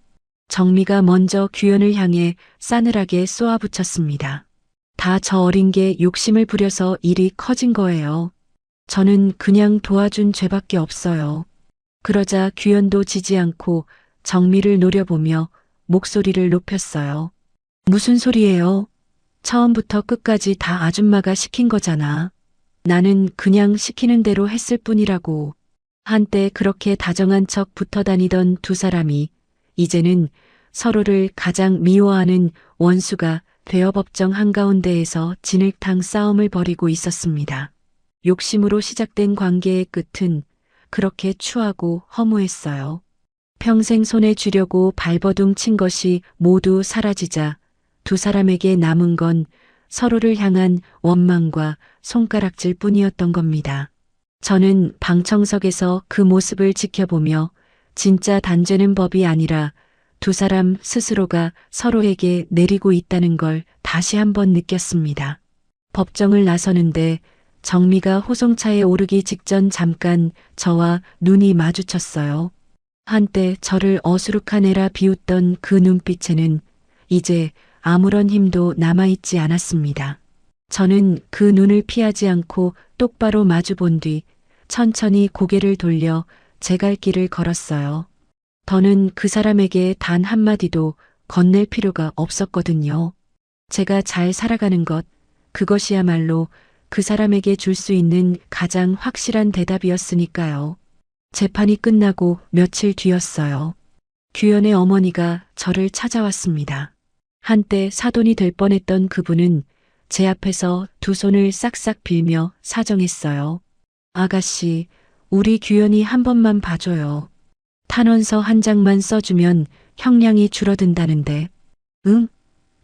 정미가 먼저 규현을 향해 싸늘하게 쏘아붙였습니다. 다 저 어린 게 욕심을 부려서 일이 커진 거예요. 저는 그냥 도와준 죄밖에 없어요. 그러자 규현도 지지 않고 정미를 노려보며 목소리를 높였어요. 무슨 소리예요? 처음부터 끝까지 다 아줌마가 시킨 거잖아. 나는 그냥 시키는 대로 했을 뿐이라고. 한때 그렇게 다정한 척 붙어 다니던 두 사람이 이제는 서로를 가장 미워하는 원수가 되어 법정 한가운데에서 진흙탕 싸움을 벌이고 있었습니다. 욕심으로 시작된 관계의 끝은 그렇게 추하고 허무했어요. 평생 손에 쥐려고 발버둥 친 것이 모두 사라지자 두 사람에게 남은 건 서로를 향한 원망과 손가락질 뿐이었던 겁니다. 저는 방청석에서 그 모습을 지켜보며 진짜 단죄는 법이 아니라 두 사람 스스로가 서로에게 내리고 있다는 걸 다시 한번 느꼈습니다. 법정을 나서는데 정미가 호송차에 오르기 직전 잠깐 저와 눈이 마주쳤어요. 한때 저를 어수룩한 애라 비웃던 그 눈빛에는 이제 아무런 힘도 남아있지 않았습니다. 저는 그 눈을 피하지 않고 똑바로 마주본 뒤 천천히 고개를 돌려 제 갈 길을 걸었어요. 더는 그 사람에게 단 한마디도 건넬 필요가 없었거든요. 제가 잘 살아가는 것, 그것이야말로 그 사람에게 줄 수 있는 가장 확실한 대답이었으니까요. 재판이 끝나고 며칠 뒤였어요. 규현의 어머니가 저를 찾아왔습니다. 한때 사돈이 될 뻔했던 그분은 제 앞에서 두 손을 싹싹 빌며 사정했어요. 아가씨, 우리 규현이 한 번만 봐줘요. 탄원서 한 장만 써주면 형량이 줄어든다는데. 응?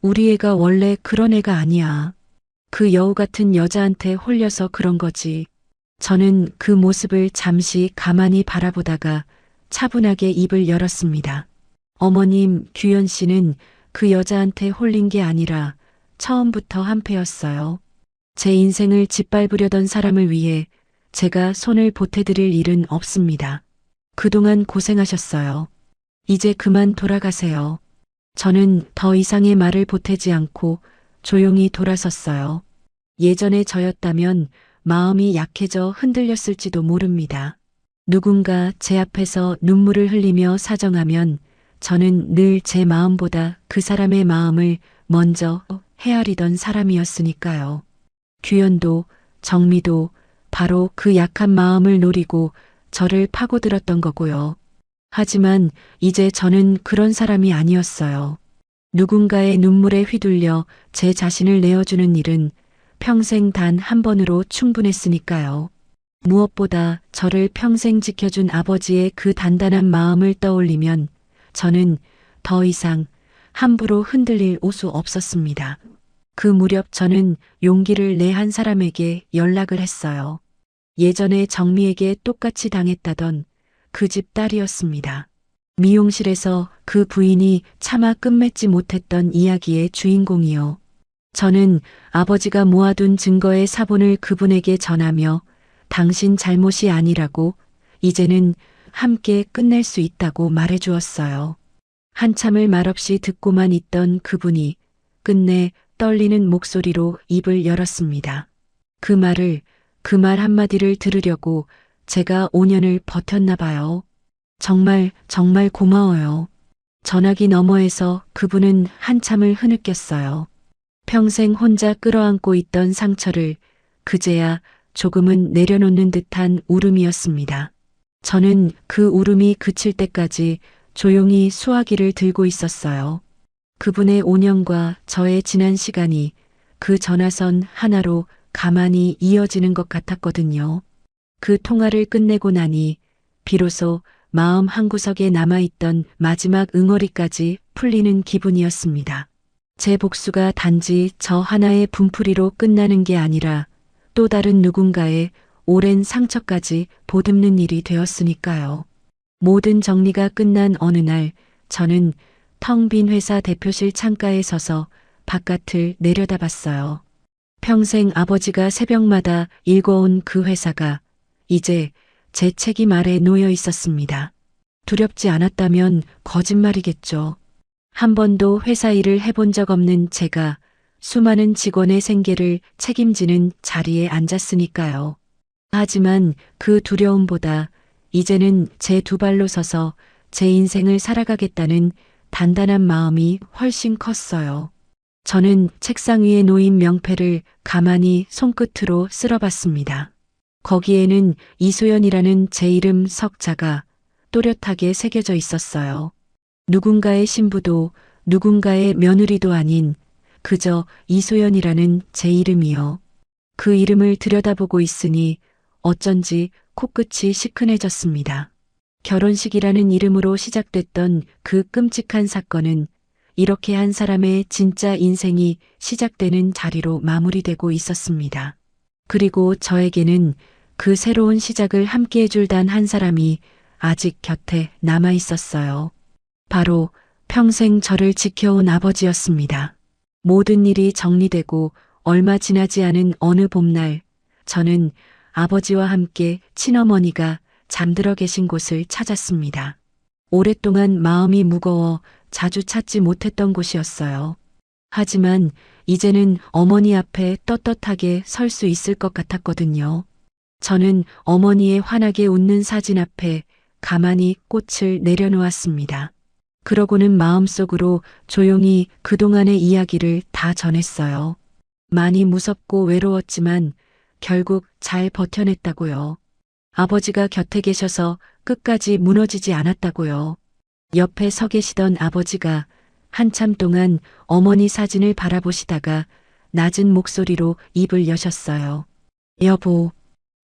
우리 애가 원래 그런 애가 아니야. 그 여우 같은 여자한테 홀려서 그런 거지. 저는 그 모습을 잠시 가만히 바라보다가 차분하게 입을 열었습니다. 어머님, 규현 씨는 그 여자한테 홀린 게 아니라 처음부터 한패였어요. 제 인생을 짓밟으려던 사람을 위해 제가 손을 보태드릴 일은 없습니다. 그동안 고생하셨어요. 이제 그만 돌아가세요. 저는 더 이상의 말을 보태지 않고 조용히 돌아섰어요. 예전에 저였다면 마음이 약해져 흔들렸을지도 모릅니다. 누군가 제 앞에서 눈물을 흘리며 사정하면 저는 늘 제 마음보다 그 사람의 마음을 먼저 헤아리던 사람이었으니까요. 규현도 정미도 바로 그 약한 마음을 노리고 저를 파고들었던 거고요. 하지만 이제 저는 그런 사람이 아니었어요. 누군가의 눈물에 휘둘려 제 자신을 내어주는 일은 평생 단 한 번으로 충분했으니까요. 무엇보다 저를 평생 지켜준 아버지의 그 단단한 마음을 떠올리면 저는 더 이상 함부로 흔들릴 오수 없었습니다. 그 무렵 저는 용기를 내 한 사람에게 연락을 했어요. 예전에 정미에게 똑같이 당했다던 그 집 딸이었습니다. 미용실에서 그 부인이 차마 끝맺지 못했던 이야기의 주인공이요. 저는 아버지가 모아둔 증거의 사본을 그분에게 전하며 당신 잘못이 아니라고 이제는 함께 끝낼 수 있다고 말해주었어요. 한참을 말없이 듣고만 있던 그분이 끝내 떨리는 목소리로 입을 열었습니다. 그 말 한마디를 들으려고 제가 5년을 버텼나 봐요. 정말 고마워요. 전화기 너머에서 그분은 한참을 흐느꼈어요. 평생 혼자 끌어안고 있던 상처를 그제야 조금은 내려놓는 듯한 울음이었습니다. 저는 그 울음이 그칠 때까지 조용히 수화기를 들고 있었어요. 그분의 5년과 저의 지난 시간이 그 전화선 하나로 가만히 이어지는 것 같았거든요. 그 통화를 끝내고 나니 비로소 마음 한구석에 남아있던 마지막 응어리까지 풀리는 기분이었습니다. 제 복수가 단지 저 하나의 분풀이로 끝나는 게 아니라 또 다른 누군가의 오랜 상처까지 보듬는 일이 되었으니까요. 모든 정리가 끝난 어느 날 저는 텅 빈 회사 대표실 창가에 서서 바깥을 내려다봤어요. 평생 아버지가 새벽마다 읽어온 그 회사가 이제 제 책임 아래 놓여 있었습니다. 두렵지 않았다면 거짓말이겠죠. 한 번도 회사 일을 해본 적 없는 제가 수많은 직원의 생계를 책임지는 자리에 앉았으니까요. 하지만 그 두려움보다 이제는 제 두 발로 서서 제 인생을 살아가겠다는 단단한 마음이 훨씬 컸어요. 저는 책상 위에 놓인 명패를 가만히 손끝으로 쓸어봤습니다. 거기에는 이소연이라는 제 이름 석자가 또렷하게 새겨져 있었어요. 누군가의 신부도 누군가의 며느리도 아닌 그저 이소연이라는 제 이름이요. 그 이름을 들여다보고 있으니 어쩐지 코끝이 시큰해졌습니다. 결혼식이라는 이름으로 시작됐던 그 끔찍한 사건은 이렇게 한 사람의 진짜 인생이 시작되는 자리로 마무리되고 있었습니다. 그리고 저에게는 그 새로운 시작을 함께 해줄 단 한 사람이 아직 곁에 남아 있었어요. 바로 평생 저를 지켜온 아버지였습니다. 모든 일이 정리되고 얼마 지나지 않은 어느 봄날, 저는 아버지와 함께 친어머니가 잠들어 계신 곳을 찾았습니다. 오랫동안 마음이 무거워 자주 찾지 못했던 곳이었어요. 하지만 이제는 어머니 앞에 떳떳하게 설 수 있을 것 같았거든요. 저는 어머니의 환하게 웃는 사진 앞에 가만히 꽃을 내려놓았습니다. 그러고는 마음속으로 조용히 그동안의 이야기를 다 전했어요. 많이 무섭고 외로웠지만 결국 잘 버텨냈다고요. 아버지가 곁에 계셔서 끝까지 무너지지 않았다고요. 옆에 서 계시던 아버지가 한참 동안 어머니 사진을 바라보시다가 낮은 목소리로 입을 여셨어요. 여보,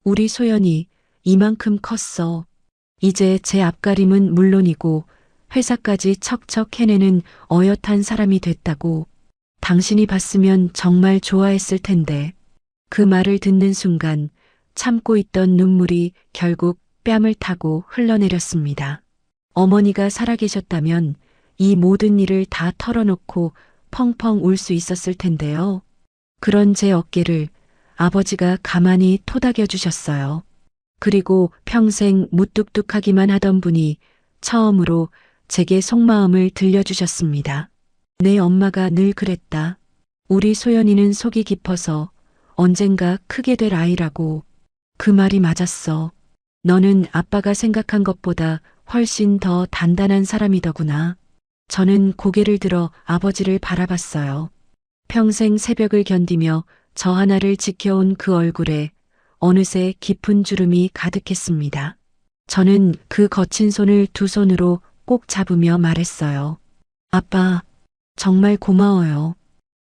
우리 소연이 이만큼 컸어. 이제 제 앞가림은 물론이고 회사까지 척척 해내는 어엿한 사람이 됐다고. 당신이 봤으면 정말 좋아했을 텐데. 그 말을 듣는 순간 참고 있던 눈물이 결국 뺨을 타고 흘러내렸습니다. 어머니가 살아계셨다면 이 모든 일을 다 털어놓고 펑펑 울 수 있었을 텐데요. 그런 제 어깨를 아버지가 가만히 토닥여 주셨어요. 그리고 평생 무뚝뚝하기만 하던 분이 처음으로 제게 속마음을 들려주셨습니다. 내 엄마가 늘 그랬다. 우리 소연이는 속이 깊어서 언젠가 크게 될 아이라고. 그 말이 맞았어. 너는 아빠가 생각한 것보다 훨씬 더 단단한 사람이더구나. 저는 고개를 들어 아버지를 바라봤어요. 평생 새벽을 견디며 저 하나를 지켜온 그 얼굴에 어느새 깊은 주름이 가득했습니다. 저는 그 거친 손을 두 손으로 꼭 잡으며 말했어요. 아빠, 정말 고마워요.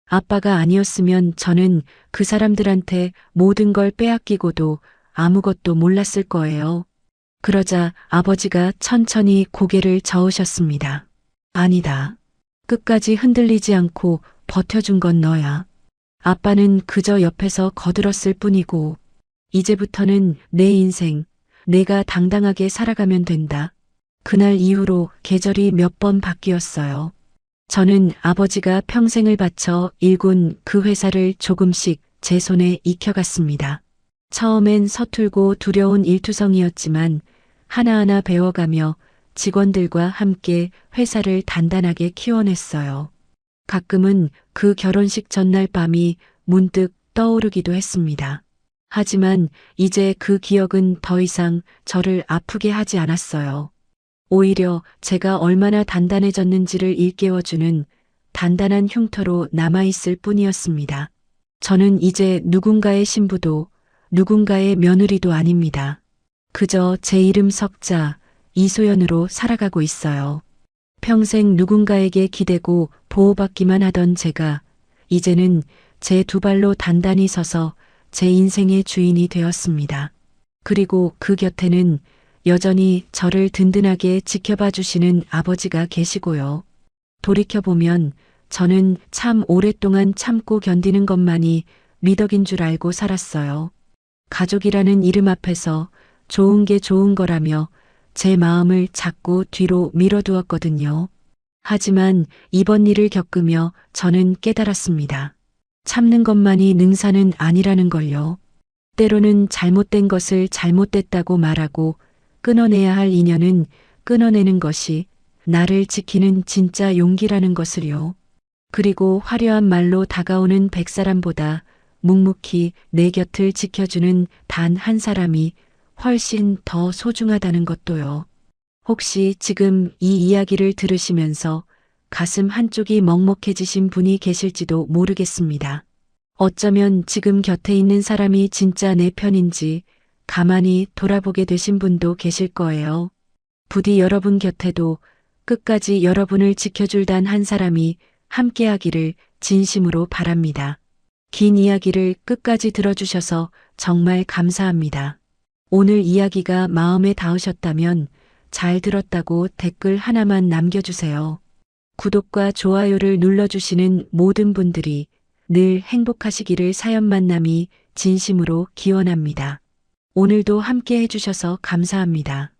아빠가 아니었으면 저는 그 사람들한테 모든 걸 빼앗기고도 아무것도 몰랐을 거예요. 그러자 아버지가 천천히 고개를 저으셨습니다. 아니다. 끝까지 흔들리지 않고 버텨준 건 너야. 아빠는 그저 옆에서 거들었을 뿐이고, 이제부터는 내 인생, 내가 당당하게 살아가면 된다. 그날 이후로 계절이 몇 번 바뀌었어요. 저는 아버지가 평생을 바쳐 일군 그 회사를 조금씩 제 손에 익혀갔습니다. 처음엔 서툴고 두려운 일투성이었지만 하나하나 배워가며 직원들과 함께 회사를 단단하게 키워냈어요. 가끔은 그 결혼식 전날 밤이 문득 떠오르기도 했습니다. 하지만 이제 그 기억은 더 이상 저를 아프게 하지 않았어요. 오히려 제가 얼마나 단단해졌는지를 일깨워주는 단단한 흉터로 남아있을 뿐이었습니다. 저는 이제 누군가의 신부도 누군가의 며느리도 아닙니다. 그저 제 이름 석자, 이소연으로 살아가고 있어요. 평생 누군가에게 기대고 보호받기만 하던 제가 이제는 제 두 발로 단단히 서서 제 인생의 주인이 되었습니다. 그리고 그 곁에는 여전히 저를 든든하게 지켜봐 주시는 아버지가 계시고요. 돌이켜보면 저는 참 오랫동안 참고 견디는 것만이 미덕인 줄 알고 살았어요. 가족이라는 이름 앞에서 좋은 게 좋은 거라며 제 마음을 자꾸 뒤로 밀어두었거든요. 하지만 이번 일을 겪으며 저는 깨달았습니다. 참는 것만이 능사는 아니라는 걸요. 때로는 잘못된 것을 잘못됐다고 말하고 끊어내야 할 인연은 끊어내는 것이 나를 지키는 진짜 용기라는 것을요. 그리고 화려한 말로 다가오는 100사람보다 묵묵히 내 곁을 지켜주는 단 한 사람이 훨씬 더 소중하다는 것도요. 혹시 지금 이 이야기를 들으시면서 가슴 한쪽이 먹먹해지신 분이 계실지도 모르겠습니다. 어쩌면 지금 곁에 있는 사람이 진짜 내 편인지 가만히 돌아보게 되신 분도 계실 거예요. 부디 여러분 곁에도 끝까지 여러분을 지켜줄 단 한 사람이 함께하기를 진심으로 바랍니다. 긴 이야기를 끝까지 들어주셔서 정말 감사합니다. 오늘 이야기가 마음에 닿으셨다면 잘 들었다고 댓글 하나만 남겨주세요. 구독과 좋아요를 눌러주시는 모든 분들이 늘 행복하시기를 사연 만남이 진심으로 기원합니다. 오늘도 함께 해주셔서 감사합니다.